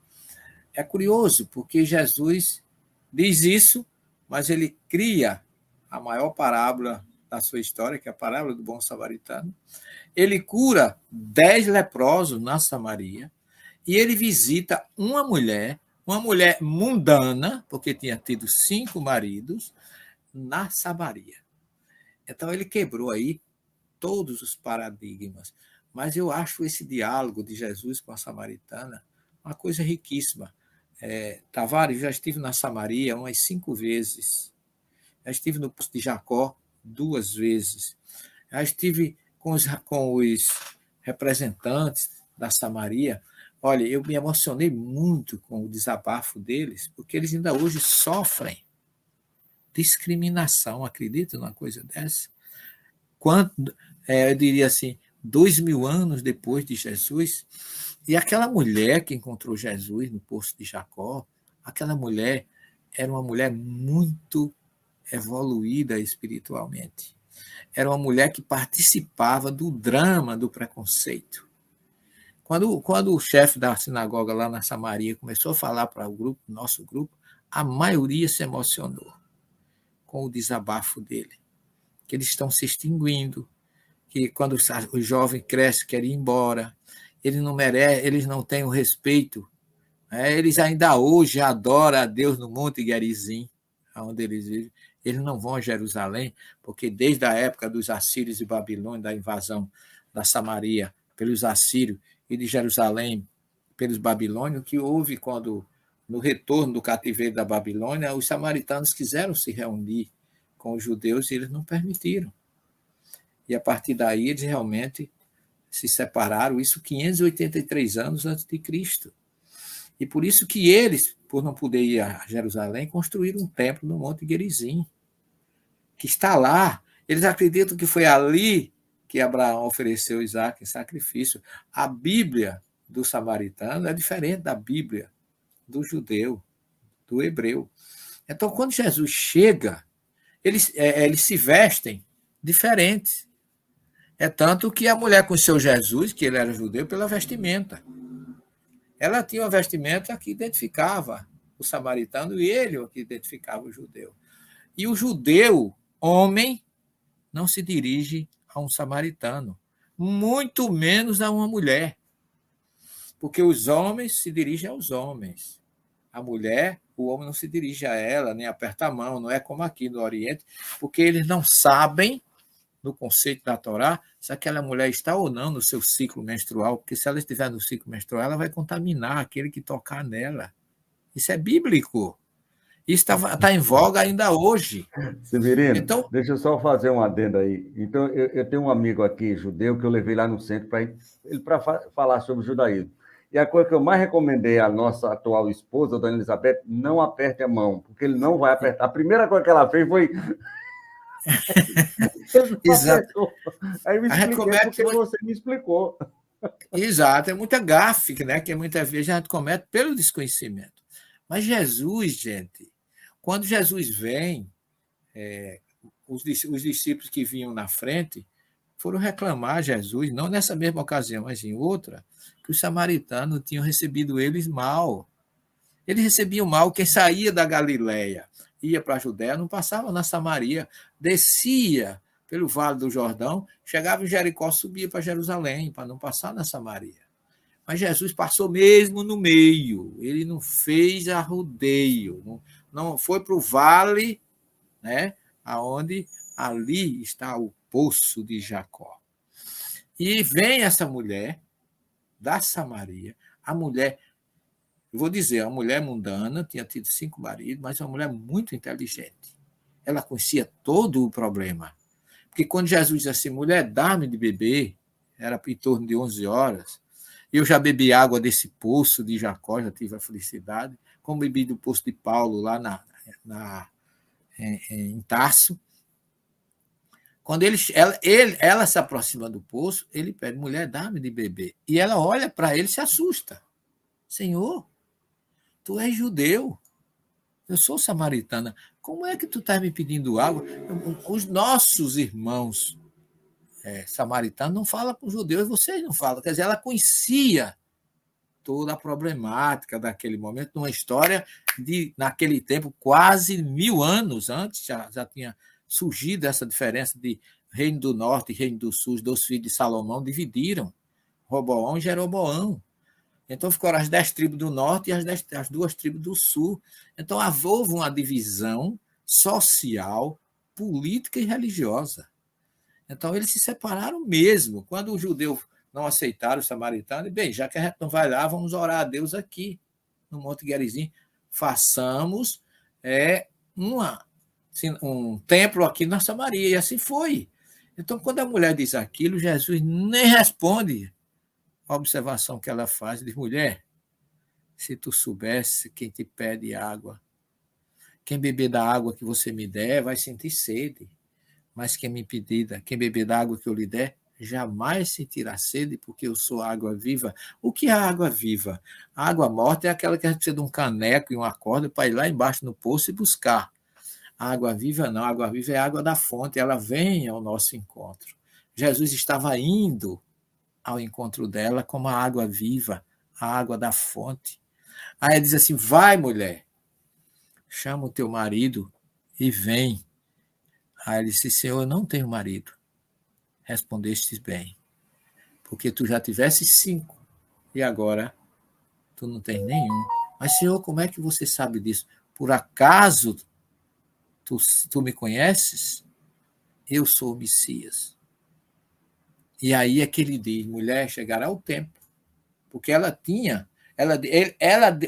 S3: É curioso, porque Jesus diz isso, mas ele cria a maior parábola da sua história, que é a parábola do bom samaritano. Ele cura 10 leprosos na Samaria, e ele visita uma mulher mundana, porque tinha tido 5 maridos, na Samaria. Então, ele quebrou aí todos os paradigmas. Mas eu acho esse diálogo de Jesus com a samaritana uma coisa riquíssima. Tavares, já estive na Samaria umas 5 vezes. Já estive no poço de Jacó 2 vezes. Já estive com os representantes da Samaria. Olha, eu me emocionei muito com o desabafo deles, porque eles ainda hoje sofrem discriminação. Acredita numa coisa dessa? Eu diria assim, 2000 anos depois de Jesus, e aquela mulher que encontrou Jesus no poço de Jacó, aquela mulher era uma mulher muito evoluída espiritualmente. Era uma mulher que participava do drama do preconceito. Quando o chefe da sinagoga lá na Samaria começou a falar para o nosso grupo, a maioria se emocionou com o desabafo dele. que eles estão se extinguindo, que quando o jovem cresce, quer ir embora, eles não têm o respeito. Eles ainda hoje adoram a Deus no Monte Gerizim, onde eles vivem. Eles não vão a Jerusalém, porque desde a época dos assírios e Babilônia, da invasão da Samaria pelos assírios e de Jerusalém pelos babilônios, o que houve quando, no retorno do cativeiro da Babilônia, os samaritanos quiseram se reunir com os judeus e eles não permitiram. E a partir daí eles realmente se separaram, isso 583 anos antes de Cristo. E por isso que eles, por não poder ir a Jerusalém, construíram um templo no Monte Gerizim, que está lá. Eles acreditam que foi ali que Abraão ofereceu Isaac em sacrifício. A Bíblia do samaritano é diferente da Bíblia do judeu, do hebreu. Então, quando Jesus chega, eles se vestem diferentes. É tanto que a mulher conheceu Jesus, que ele era judeu, pela vestimenta. Ela tinha uma vestimenta que identificava o samaritano e ele o que identificava o judeu. E o judeu, homem, não se dirige a um samaritano, muito menos a uma mulher. Porque os homens se dirigem aos homens. A mulher, o homem não se dirige a ela, nem aperta a mão, não é como aqui no Oriente, porque eles não sabem, no conceito da Torá, se aquela mulher está ou não no seu ciclo menstrual, porque se ela estiver no ciclo menstrual, ela vai contaminar aquele que tocar nela. Isso é bíblico. Isso está em voga ainda hoje.
S2: Severino,
S3: então,
S2: deixa eu só fazer um adendo aí. Então, eu tenho um amigo aqui, judeu, que eu levei lá no centro para falar sobre o judaísmo. E a coisa que eu mais recomendei à nossa atual esposa, Dona Elizabeth, não aperte a mão, porque ele não vai apertar. A primeira coisa que ela fez foi...
S3: Exato.
S2: Aí me expliquei porque você me explicou.
S3: Exato, é muita gafe, né? Que muitas vezes a gente comete pelo desconhecimento. Mas Jesus, gente, quando Jesus vem, os discípulos que vinham na frente foram reclamar a Jesus, não nessa mesma ocasião, mas em outra, que os samaritanos tinham recebido eles mal. Eles recebiam mal quem saía da Galileia, ia para a Judéia, não passava na Samaria, descia pelo Vale do Jordão, chegava em Jericó, subia para Jerusalém, para não passar na Samaria. Mas Jesus passou mesmo no meio, ele não fez arrodeio, não foi para o vale, né, aonde ali está o poço de Jacó. E vem essa mulher da Samaria, a mulher, eu vou dizer, a mulher mundana, tinha tido 5 maridos, mas uma mulher muito inteligente. Ela conhecia todo o problema. Porque quando Jesus disse assim, mulher, dá-me de beber, era em torno de 11 horas, eu já bebi água desse poço de Jacó, já tive a felicidade, como bebi do poço de Paulo lá em Tarso. Quando ela se aproxima do poço, ele pede, mulher, dá-me de beber. E ela olha para ele e se assusta. Senhor, tu és judeu, eu sou samaritana, como é que tu estás me pedindo água? Os nossos irmãos samaritanos não falam com os judeus, vocês não falam. Quer dizer, ela conhecia toda a problemática daquele momento, numa história de, naquele tempo, quase 1000 anos antes, já tinha surgido essa diferença de Reino do Norte e Reino do Sul. Os 2 filhos de Salomão dividiram, Roboão e Jeroboão. Então ficaram as 10 tribos do norte e as 2 tribos do sul. Então houve uma divisão social, política e religiosa. Então eles se separaram mesmo. Quando os judeus não aceitaram os samaritanos, bem, já que a gente não vai lá, vamos orar a Deus aqui, no Monte Gerizim. Façamos um templo aqui na Samaria. E assim foi. Então, quando a mulher diz aquilo, Jesus nem responde a observação que ela faz, diz, mulher, se tu soubesse quem te pede água, quem beber da água que você me der vai sentir sede, mas quem beber da água que eu lhe der, jamais sentirá sede, porque eu sou água viva. O que é a água viva? A água morta é aquela que a gente precisa de um caneco e uma corda para ir lá embaixo no poço e buscar. A água viva não, a água viva é a água da fonte, ela vem ao nosso encontro. Jesus estava indo ao encontro dela como a água viva, a água da fonte. Aí ela diz assim, vai, mulher, chama o teu marido e vem. Aí ele disse, Senhor, eu não tenho marido. Respondeste bem, porque tu já tivesse 5 e agora tu não tens nenhum. Mas, Senhor, como é que você sabe disso? Por acaso tu me conheces? Eu sou o Messias. E aí é que ele diz, mulher, chegará o tempo. Porque ela tinha,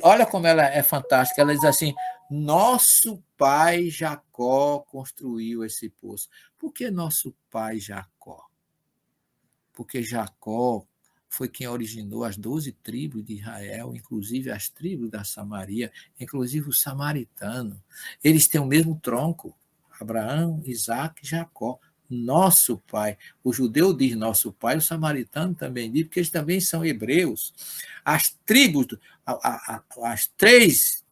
S3: olha como ela é fantástica, ela diz assim, nosso pai Jacó construiu esse poço. Por que nosso pai Jacó? Porque Jacó foi quem originou as 12 tribos de Israel, inclusive as tribos da Samaria, inclusive o samaritano. Eles têm o mesmo tronco, Abraão, Isaac e Jacó. Nosso pai. O judeu diz nosso pai, o samaritano também diz, porque eles também são hebreus. As tribos, as três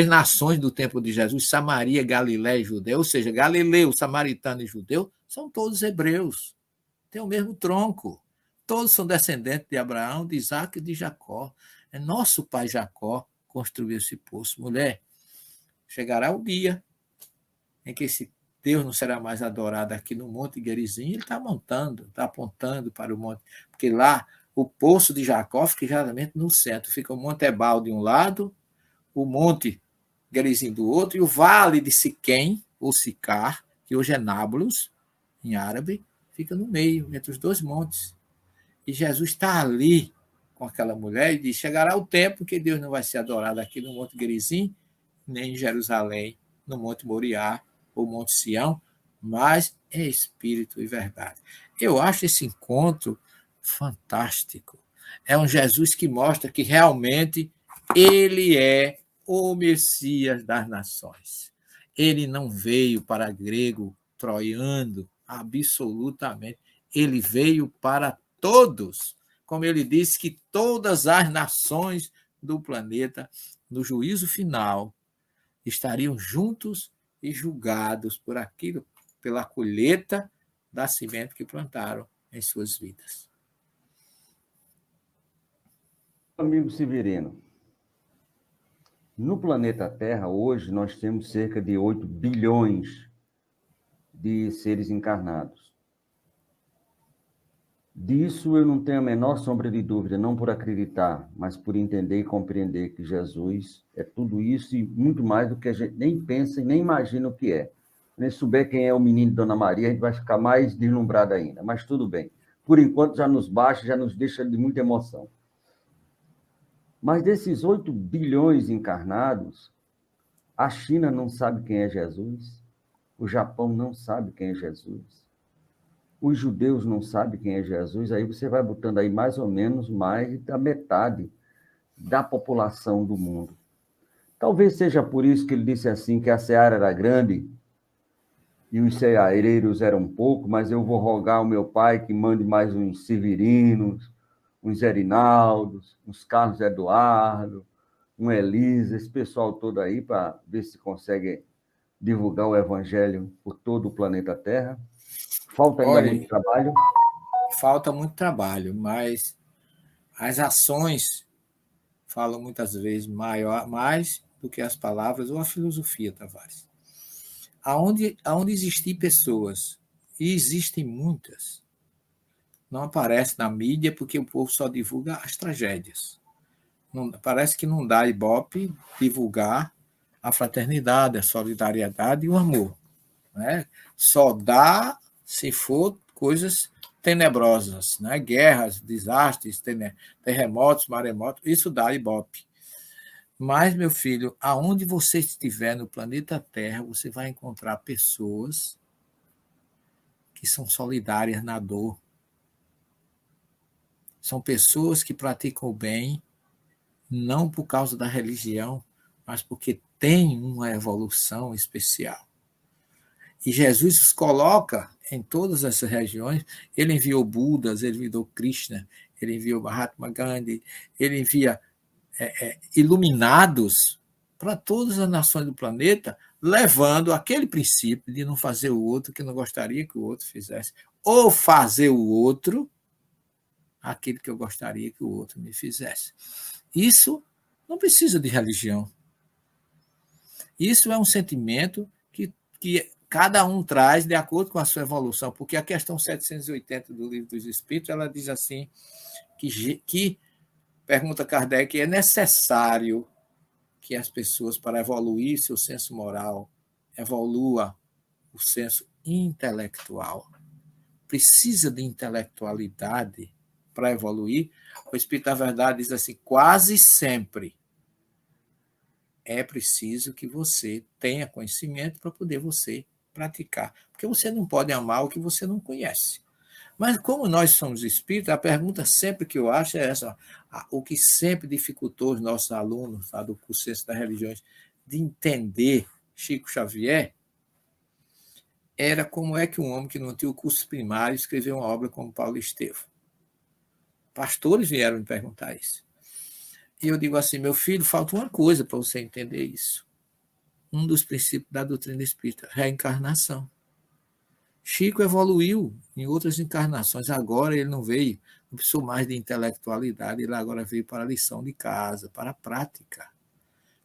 S3: nações do tempo de Jesus, Samaria, Galiléia e Judeu, ou seja, Galileu, samaritano e judeu, são todos hebreus. Têm o mesmo tronco. Todos são descendentes de Abraão, de Isaac e de Jacó. É nosso pai Jacó construiu esse poço. Mulher, chegará o dia em que esse Deus não será mais adorado aqui no Monte Gerizim. Ele está apontando para o monte, porque lá o poço de Jacó fica exatamente no centro. Fica o Monte Ebal de um lado, o Monte Gerizim do outro, e o Vale de Siquém, ou Sicar, que hoje é Nábulos, em árabe, fica no meio, entre os dois montes. E Jesus está ali com aquela mulher e diz, chegará o tempo que Deus não vai ser adorado aqui no Monte Gerizim, nem em Jerusalém, no Monte Moriá, ou Monte Sião, mas em espírito e verdade. Eu acho esse encontro fantástico. É um Jesus que mostra que realmente ele é o Messias das nações. Ele não veio para grego, troiano, absolutamente. Ele veio para todos. Como ele disse que todas as nações do planeta, no juízo final, estariam juntos e julgados por aquilo, pela colheita da semente que plantaram em suas vidas.
S2: Amigo Severino, no planeta Terra, hoje, nós temos cerca de 8 bilhões de seres encarnados. Disso eu não tenho a menor sombra de dúvida, não por acreditar, mas por entender e compreender que Jesus é tudo isso e muito mais do que a gente nem pensa e nem imagina o que é. Se souber quem é o menino de Dona Maria, a gente vai ficar mais deslumbrado ainda, mas tudo bem. Por enquanto já nos baixa, já nos deixa de muita emoção. Mas desses 8 bilhões encarnados, a China não sabe quem é Jesus, o Japão não sabe quem é Jesus, os judeus não sabem quem é Jesus, aí você vai botando aí mais ou menos mais da metade da população do mundo. Talvez seja por isso que ele disse assim, que a seara era grande e os ceareiros eram pouco, mas eu vou rogar ao meu pai que mande mais uns Severinos, uns Erinaldos, uns Carlos Eduardo, um Elisa, esse pessoal todo aí, para ver se consegue divulgar o evangelho por todo o planeta Terra. Falta ainda muito trabalho?
S3: Falta muito trabalho, mas as ações falam muitas vezes mais do que as palavras ou a filosofia, Tavares. Aonde existem pessoas, e existem muitas, não aparece na mídia porque o povo só divulga as tragédias. Parece que não dá ibope divulgar a fraternidade, a solidariedade e o amor. Né? Só dá se for coisas tenebrosas, né? Guerras, desastres, terremotos, maremotos, isso dá ibope. Mas, meu filho, aonde você estiver no planeta Terra, você vai encontrar pessoas que são solidárias na dor. São pessoas que praticam o bem, não por causa da religião, mas porque tem uma evolução especial. E Jesus os coloca em todas essas regiões. Ele enviou Budas, ele enviou Krishna, ele enviou Mahatma Gandhi, ele envia iluminados para todas as nações do planeta, levando aquele princípio de não fazer o outro que não gostaria que o outro fizesse, ou fazer o outro aquilo que eu gostaria que o outro me fizesse. Isso não precisa de religião. Isso é um sentimento que Cada um traz de acordo com a sua evolução, porque a questão 780 do Livro dos Espíritos, ela diz assim, que pergunta Kardec, é necessário que as pessoas, para evoluir seu senso moral, evolua o senso intelectual. Precisa de intelectualidade para evoluir? O Espírito da Verdade diz assim, quase sempre é preciso que você tenha conhecimento para poder você praticar. Porque você não pode amar o que você não conhece. Mas como nós somos espíritos, a pergunta sempre que eu acho é essa. O que sempre dificultou os nossos alunos lá do curso das religiões de entender Chico Xavier era como é que um homem que não tinha o curso primário escreveu uma obra como Paulo Estevam. Pastores vieram me perguntar isso. E eu digo assim, meu filho, falta uma coisa para você entender isso. Um dos princípios da doutrina espírita, reencarnação. Chico evoluiu em outras encarnações, agora ele não veio, não precisou mais de intelectualidade, ele agora veio para a lição de casa, para a prática.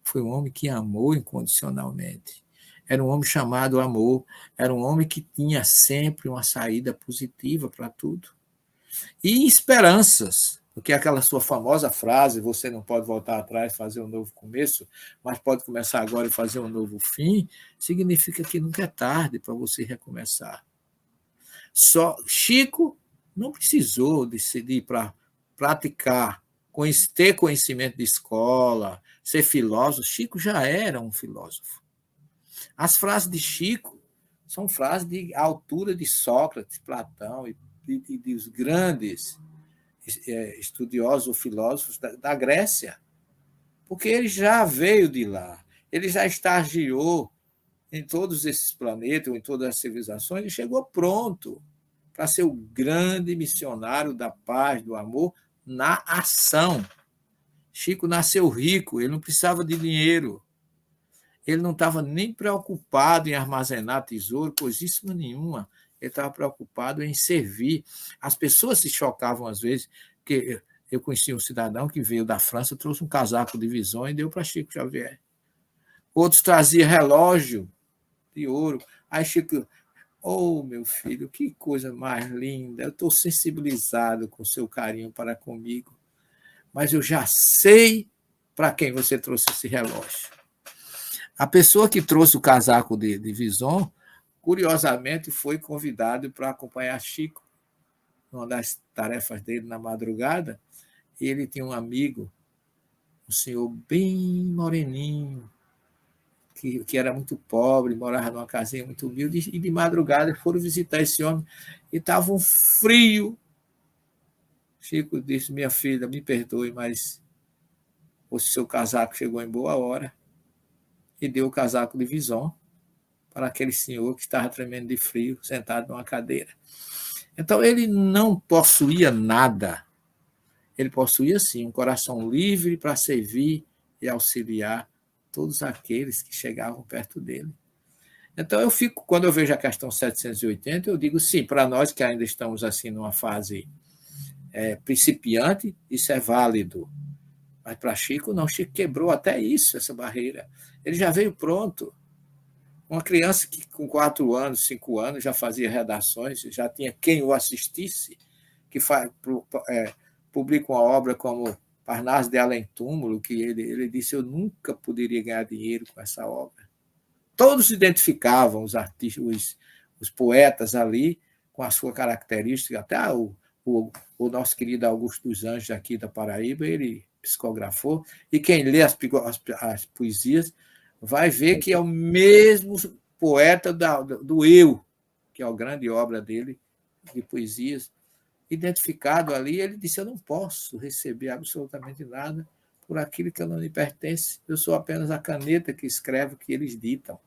S3: Foi um homem que amou incondicionalmente. Era um homem chamado amor, era um homem que tinha sempre uma saída positiva para tudo. E esperanças, porque aquela sua famosa frase, você não pode voltar atrás e fazer um novo começo, mas pode começar agora e fazer um novo fim, significa que nunca é tarde para você recomeçar. Só Chico não precisou decidir para praticar, ter conhecimento de escola, ser filósofo. Chico já era um filósofo. As frases de Chico são frases de altura de Sócrates, Platão e dos grandes estudiosos ou filósofos da Grécia, porque ele já veio de lá, ele já estagiou em todos esses planetas, ou em todas as civilizações, e chegou pronto para ser o grande missionário da paz, do amor, na ação. Chico nasceu rico, ele não precisava de dinheiro, ele não estava nem preocupado em armazenar tesouro, coisíssima nenhuma. Ele estava preocupado em servir. As pessoas se chocavam às vezes, porque eu conheci um cidadão que veio da França, trouxe um casaco de Vison e deu para Chico Xavier. Outros traziam relógio de ouro. Aí Chico, meu filho, que coisa mais linda, eu estou sensibilizado com o seu carinho para comigo, mas eu já sei para quem você trouxe esse relógio. A pessoa que trouxe o casaco de Vison, curiosamente, foi convidado para acompanhar Chico, uma das tarefas dele na madrugada, e ele tinha um amigo, um senhor bem moreninho, que era muito pobre, morava numa casinha muito humilde, e de madrugada foram visitar esse homem, e estava um frio. Chico disse, minha filha, me perdoe, mas o seu casaco chegou em boa hora, e deu o casaco de Vison para aquele senhor que estava tremendo de frio, sentado numa cadeira. Então, ele não possuía nada. Ele possuía, sim, um coração livre para servir e auxiliar todos aqueles que chegavam perto dele. Então, quando eu vejo a questão 780, eu digo, sim, para nós que ainda estamos assim numa fase principiante, isso é válido. Mas para Chico, não. Chico quebrou até isso, essa barreira. Ele já veio pronto. Uma criança que com 4 anos, 5 anos, já fazia redações, já tinha quem o assistisse, que publica uma obra como Parnaso de Além Túmulo, que ele disse, eu nunca poderia ganhar dinheiro com essa obra. Todos se identificavam, os artistas, os poetas ali, com a sua característica, até o nosso querido Augusto dos Anjos, aqui da Paraíba, ele psicografou, e quem lê as poesias vai ver que é o mesmo poeta do Eu, que é a grande obra dele, de poesias, identificado ali. Ele disse, eu não posso receber absolutamente nada por aquilo que não me pertence, eu sou apenas a caneta que escreve o que eles ditam.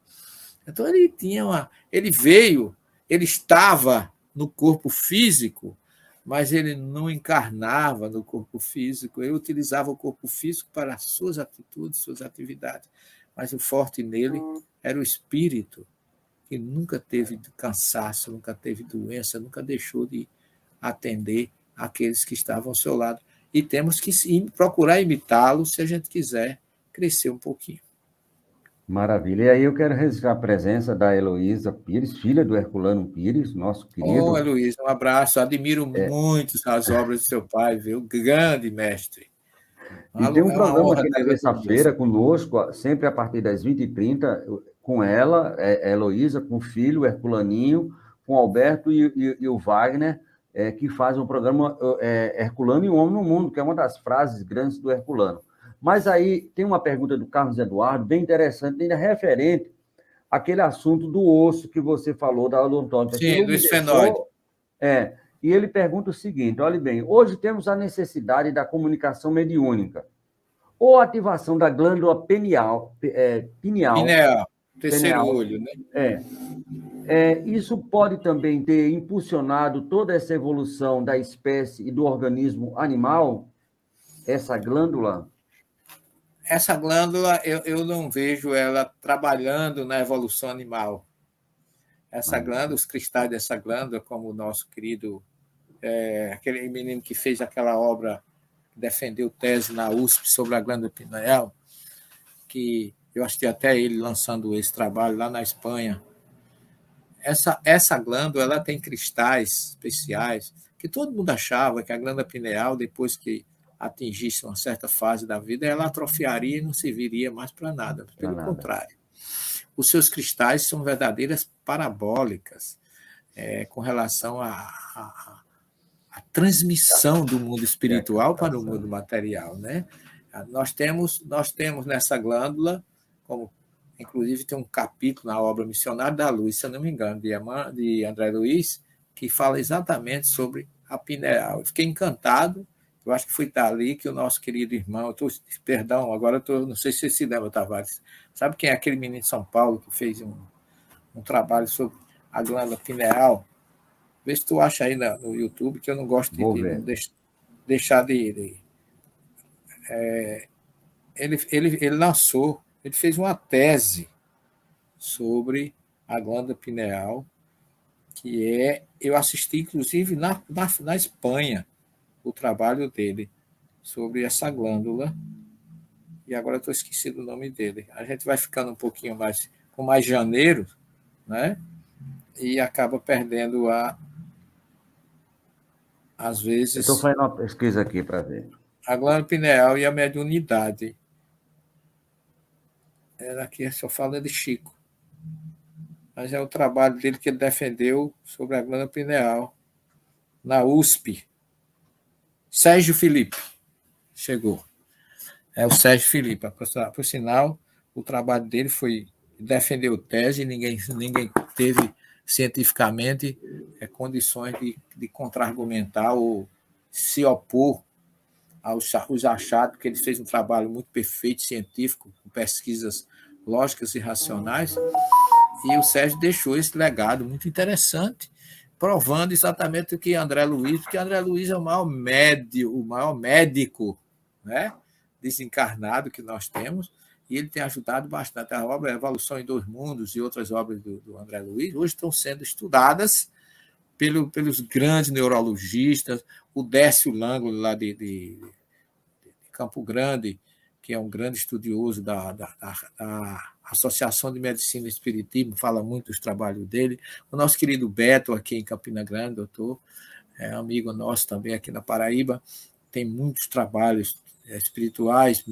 S3: Então, ele veio, ele estava no corpo físico, mas ele não encarnava no corpo físico, ele utilizava o corpo físico para suas atitudes, suas atividades, mas o forte nele era o espírito, que nunca teve cansaço, nunca teve doença, nunca deixou de atender aqueles que estavam ao seu lado. E temos que procurar imitá-lo se a gente quiser crescer um pouquinho.
S2: Maravilha. E aí eu quero registrar a presença da Heloísa Pires, filha do Herculano Pires, nosso
S3: Ô,
S2: querido.
S3: Luiz, um abraço. Admiro muito as obras do seu pai, viu? Grande mestre.
S2: E tem um
S3: É uma
S2: programa
S3: honra
S2: aqui na
S3: tê-la conosco.
S2: terça-feira conosco, sempre a partir das 20h30, com ela, Heloísa, com o filho, o Herculaninho, com o Alberto e o Wagner, que fazem um programa Herculano e o Homem no Mundo, que é uma das frases grandes do Herculano. Mas aí tem uma pergunta do Carlos Eduardo, bem interessante, ainda referente àquele assunto do osso que você falou, da odontóloga.
S3: Sim,
S2: Aquilo
S3: do
S2: me
S3: esfenóide.
S2: deixou... E ele pergunta o seguinte, olhe bem, hoje temos a necessidade da comunicação mediúnica, ou ativação da glândula pineal,
S3: Pineal, terceiro
S2: pineal,
S3: olho, né?
S2: isso pode também ter impulsionado toda essa evolução da espécie e do organismo animal, essa glândula?
S3: Essa glândula, eu não vejo ela trabalhando na evolução animal. Essa glândula, os cristais dessa glândula, como o nosso querido, aquele menino que fez aquela obra, defendeu tese na USP sobre a glândula pineal, que eu assisti até ele lançando esse trabalho lá na Espanha. Essa glândula ela tem cristais especiais que todo mundo achava que a glândula pineal, depois que atingisse uma certa fase da vida, ela atrofiaria e não serviria mais para nada.
S2: Para
S3: Pelo
S2: nada.
S3: contrário, os seus cristais são verdadeiras parabólicas com relação à transmissão do mundo
S2: É a
S3: espiritual para o mundo
S2: captação.
S3: material, né? Nós temos nessa glândula, como inclusive tem um capítulo na obra Missionário da Luz, se eu não me engano, de André Luiz, que fala exatamente sobre a pineal. Eu fiquei encantado, eu acho que foi dali que o nosso querido irmão, perdão, agora não sei se você se lembra, Tavares, sabe quem é aquele menino de São Paulo que fez um trabalho sobre a glândula pineal? Vê se tu acha aí no YouTube, que eu não gosto
S2: Vou
S3: de não
S2: ver.
S3: deixar de ele lançou, ele fez uma tese sobre a glândula pineal, eu assisti inclusive na Espanha o trabalho dele sobre essa glândula, e agora estou esquecido o nome dele. A gente vai ficando um pouquinho mais, com mais janeiro, né? E acaba perdendo às
S2: Eu estou
S3: vezes,
S2: fazendo uma pesquisa aqui para ver.
S3: a glândula pineal e a mediunidade. Aqui só fala de Chico. Mas é o trabalho dele que ele defendeu sobre a glândula pineal na USP. Sérgio Felipe chegou. É o Sérgio Felipe. Por sinal, o trabalho dele foi defendeu tese, ninguém teve cientificamente condições de contra-argumentar ou se opor aos achados, porque ele fez um trabalho muito perfeito, científico, com pesquisas lógicas e racionais, e o Sérgio deixou esse legado muito interessante, provando exatamente o que André Luiz, porque André Luiz é o maior médico, né, desencarnado que nós temos, e ele tem ajudado bastante. A obra Evolução em Dois Mundos e outras obras do André Luiz hoje estão sendo estudadas pelos grandes neurologistas, o Décio Langlo, lá de Campo Grande, que é um grande estudioso da Associação de Medicina e Espiritismo, fala muito dos trabalhos dele. O nosso querido Beto, aqui em Campina Grande, doutor, é amigo nosso também aqui na Paraíba, tem muitos trabalhos espirituais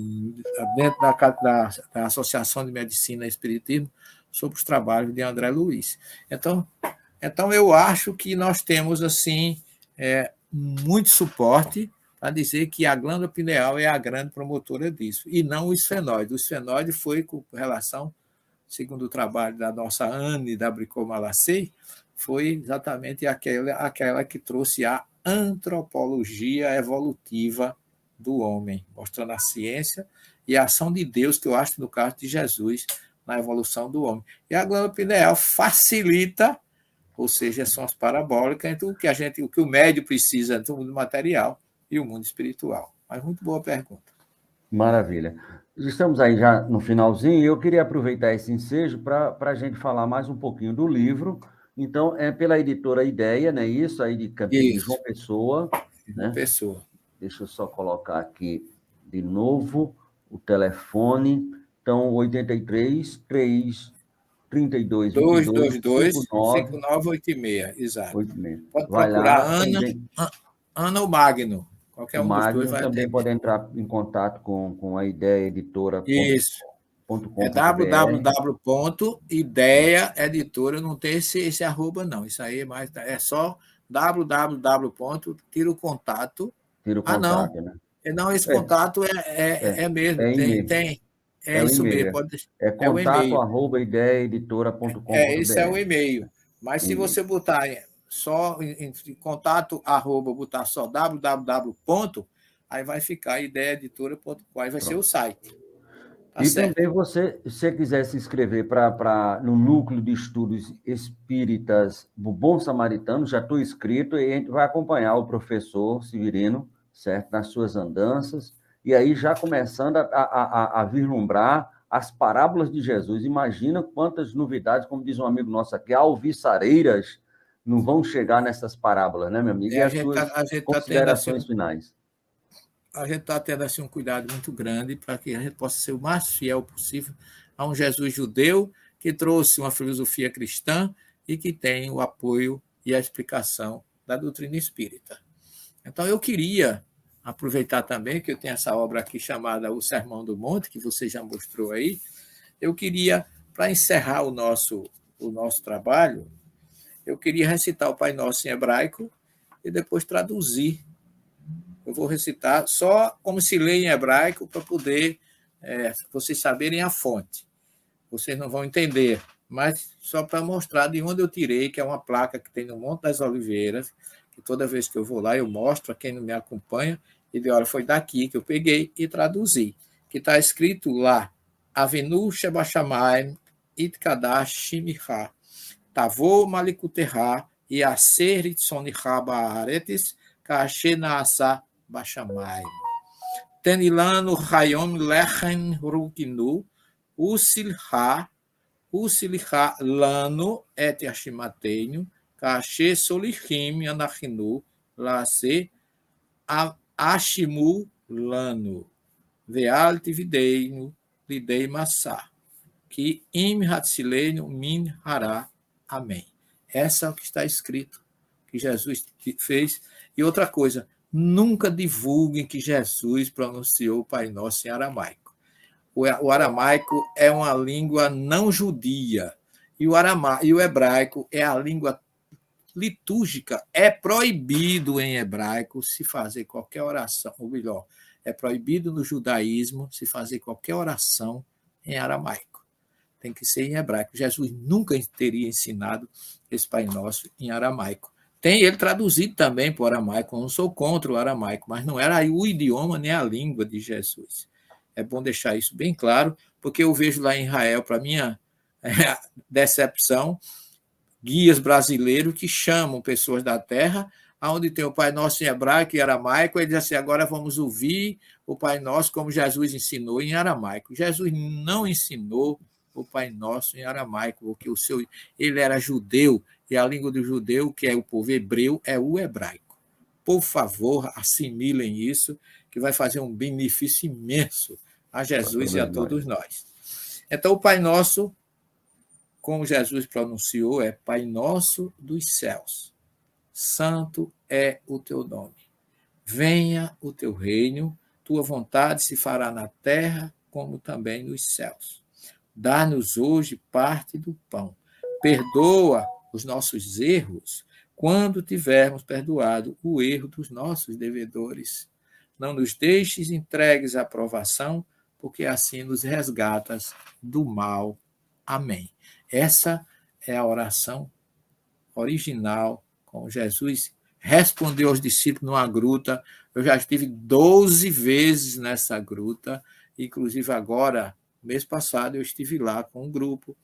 S3: dentro da Associação de Medicina e Espiritismo sobre os trabalhos de André Luiz. Então eu acho que nós temos assim muito suporte para dizer que a glândula pineal é a grande promotora disso, e não o esfenóide. O esfenóide foi com relação, segundo o trabalho da nossa Anne da Bricot Malacei, foi exatamente aquela que trouxe a antropologia evolutiva do homem, mostrando a ciência e a ação de Deus, que eu acho no caso de Jesus, na evolução do homem. E a glândula pineal facilita, ou seja, são as parabólicas entre o que o médio precisa do mundo material e o mundo espiritual. Mas muito boa pergunta.
S2: Maravilha. Estamos aí já no finalzinho e eu queria aproveitar esse ensejo para a gente falar mais um pouquinho do livro. Então, é pela editora Ideia, né? Isso aí de João Pessoa.
S3: Uma
S2: Né?
S3: pessoa.
S2: Deixa eu só colocar aqui de novo o telefone. Então, 83 3 32 22
S3: 222
S2: 59
S3: 5986, exato.
S2: 86.
S3: Pode
S2: Vai
S3: procurar
S2: lá também.
S3: Ana ou Magno. Qualquer
S2: O
S3: um dos dois
S2: Magno
S3: vai
S2: também
S3: atender.
S2: pode entrar em contato com a Ideia
S3: Isso. É
S2: Editora.com.br.
S3: www.ideiaeditora, não tem esse arroba, não. Isso aí é só www. Tira o contato.
S2: Tira o
S3: Não.
S2: contato, né?
S3: Não, esse
S2: É,
S3: contato
S2: é,
S3: é mesmo.
S2: é e-mail.
S3: É
S2: É o
S3: isso mesmo.
S2: e-mail. É
S3: É o e-mail. Esse é o
S2: contato@ideiaeditora.com.br.
S3: e-mail. Mas se
S2: E-mail.
S3: você botar só em contato, arroba, botar só www. Aí vai ficar ideiaeditora.com, aí vai ser o
S2: Pronto.
S3: site. Tá
S2: E
S3: certo.
S2: também você, se você quiser se inscrever no Núcleo de Estudos Espíritas do Bom Samaritano, já estou inscrito e a gente vai acompanhar o professor Severino, certo? Nas suas andanças, e aí já começando a vislumbrar as parábolas de Jesus. Imagina quantas novidades, como diz um amigo nosso aqui, alviçareiras não vão chegar nessas parábolas, né, meu amigo? E
S3: A
S2: as
S3: gente
S2: suas
S3: tá tendo assim,
S2: considerações finais.
S3: um cuidado muito grande para que a gente possa ser o mais fiel possível a um Jesus judeu que trouxe uma filosofia cristã e que tem o apoio e a explicação da doutrina espírita. Então, eu queria aproveitar também que eu tenho essa obra aqui chamada O Sermão do Monte, que você já mostrou aí. Eu queria, para encerrar o nosso trabalho, eu queria recitar o Pai Nosso em hebraico e depois traduzir. Eu vou recitar só como se lê em hebraico para poder vocês saberem a fonte. Vocês não vão entender, mas só para mostrar de onde eu tirei, que é uma placa que tem no Monte das Oliveiras, que toda vez que eu vou lá eu mostro a quem não me acompanha, e de hora foi daqui que eu peguei e traduzi, que está escrito lá, Avenu Shebashamayim Itkadash Shimicha, Tavo Malikuterra e Aser Itsonicha Baaretis Kashe Naasa Bashamayim. Tenilano Hayom Lechem Rukinu Usilha lano et ashimateinu, kashe solihim anachinu, lase ashimu lano, veal tivideinu, lidei massa, que im hatzileinu min hará. Amém. Essa é o que está escrito, que Jesus fez. E outra coisa, nunca divulguem que Jesus pronunciou o Pai Nosso em aramaico. O aramaico é uma língua não judia, e o hebraico é a língua litúrgica. É proibido em hebraico se fazer qualquer oração, ou melhor, é proibido no judaísmo se fazer qualquer oração em aramaico. Tem que ser em hebraico. Jesus nunca teria ensinado esse Pai Nosso em aramaico. Tem ele traduzido também para o aramaico, eu não sou contra o aramaico, mas não era o idioma nem a língua de Jesus. É bom deixar isso bem claro, porque eu vejo lá em Israel, para minha decepção, guias brasileiros que chamam pessoas da terra, onde tem o Pai Nosso em hebraico e aramaico, e diz assim, agora vamos ouvir o Pai Nosso como Jesus ensinou em aramaico. Jesus não ensinou o Pai Nosso em aramaico, porque ele era judeu, e a língua do judeu, que é o povo hebreu, é o hebraico. Por favor, assimilem isso, que vai fazer um benefício imenso a Jesus e a todos nós. Então, o Pai Nosso, como Jesus pronunciou, é Pai Nosso dos céus. Santo é o teu nome. Venha o teu reino, tua vontade se fará na terra como também nos céus. Dá-nos hoje parte do pão. Perdoa os nossos erros quando tivermos perdoado o erro dos nossos devedores. Não nos deixes entregues à provação, porque assim nos resgatas do mal. Amém. Essa é a oração original, como Jesus respondeu aos discípulos numa gruta. Eu já estive 12 vezes nessa gruta, inclusive agora, mês passado, eu estive lá com um grupo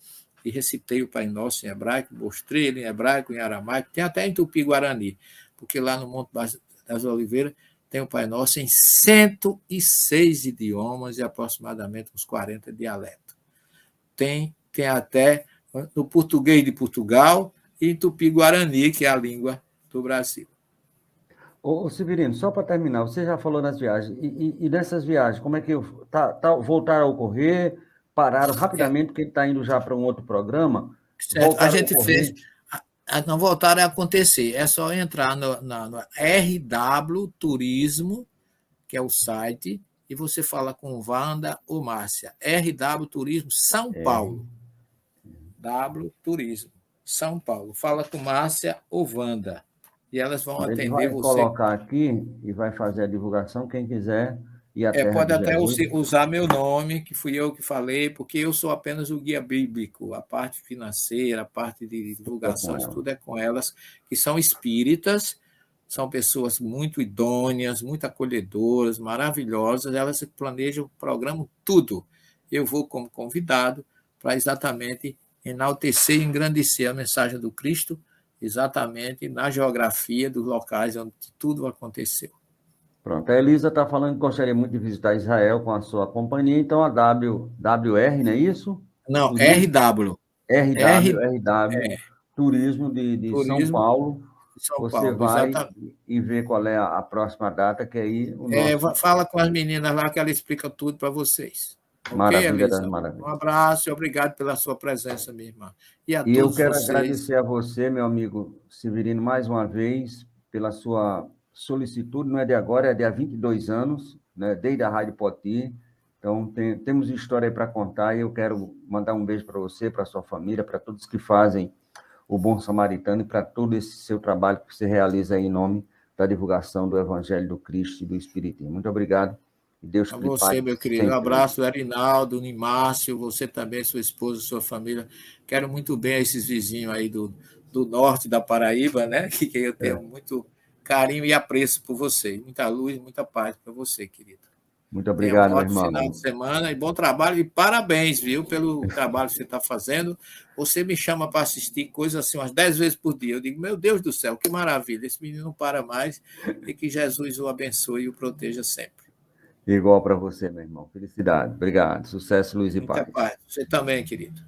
S3: e recitei o Pai Nosso em hebraico, mostrei ele em hebraico, em aramaico, tem até em tupi-guarani, porque lá no Monte das Oliveiras tem o Pai Nosso em 106 idiomas e aproximadamente uns 40 dialetos. Tem até no português de Portugal e em tupi-guarani, que é a língua do Brasil.
S2: Ô, Severino, só para terminar, você já falou nas viagens, e nessas viagens, como é que voltaram a ocorrer? pararam rapidamente, porque ele está indo já para um outro programa.
S3: Certo. A gente fez. Não voltaram a acontecer. É só entrar no RW Turismo, que é o site, e você fala com Wanda ou Márcia. RW Turismo São Paulo. W Turismo São Paulo. Fala com Márcia ou Wanda. E elas vão atender você.
S2: Ele vai colocar aqui e vai fazer a divulgação, quem quiser ir à Terra
S3: pode
S2: de
S3: até
S2: Jesus.
S3: usar meu nome, que fui eu que falei, porque eu sou apenas o guia bíblico. A parte financeira, a parte de divulgação, isso tudo é com elas, que são espíritas, são pessoas muito idôneas, muito acolhedoras, maravilhosas. Elas planejam o programa tudo. Eu vou como convidado para exatamente enaltecer e engrandecer a mensagem do Cristo, exatamente na geografia dos locais onde tudo aconteceu.
S2: Pronto, a Elisa está falando que gostaria muito de visitar Israel com a sua companhia, então a WR, não é isso?
S3: Não,
S2: Turismo,
S3: RW,
S2: Turismo de
S3: Turismo
S2: São Paulo.
S3: de São
S2: Você
S3: Paulo,
S2: vai
S3: exatamente.
S2: e vê qual é a próxima data, que aí o nosso...
S3: Fala com as meninas lá que ela explica tudo para vocês.
S2: Maravilha
S3: Ok, Elisa?
S2: das maravilhas.
S3: Um abraço e obrigado pela sua presença, minha irmã. E a
S2: E
S3: todos
S2: eu quero
S3: vocês.
S2: agradecer a você, meu amigo Severino, mais uma vez, pela sua solicitude. Não é de agora, é de há 22 anos, né, desde a Rádio Poti. Então, temos história aí para contar e eu quero mandar um beijo para você, para a sua família, para todos que fazem o Bom Samaritano e para todo esse seu trabalho que você realiza aí em nome da divulgação do Evangelho do Cristo e do Espiritismo. Muito obrigado. E Deus
S3: A
S2: que lhe
S3: você,
S2: pague
S3: meu querido. Um
S2: sempre.
S3: abraço, Erinaldo, Nimácio, você também, sua esposa, sua família. Quero muito bem a esses vizinhos aí do norte da Paraíba, né? Que eu tenho muito carinho e apreço por você. Muita luz, muita paz para você, querido.
S2: Muito
S3: Tenha
S2: obrigado,
S3: um
S2: meu
S3: ótimo
S2: irmão.
S3: final de semana e bom trabalho. E parabéns, viu, pelo trabalho que você está fazendo. Você me chama para assistir coisas assim umas 10 vezes por dia. Eu digo, meu Deus do céu, que maravilha. Esse menino não para mais e que Jesus o abençoe e o proteja sempre.
S2: Igual para você, meu irmão. Felicidade. Obrigado. Sucesso, luz e paz.
S3: Muita paz. Você também, querido.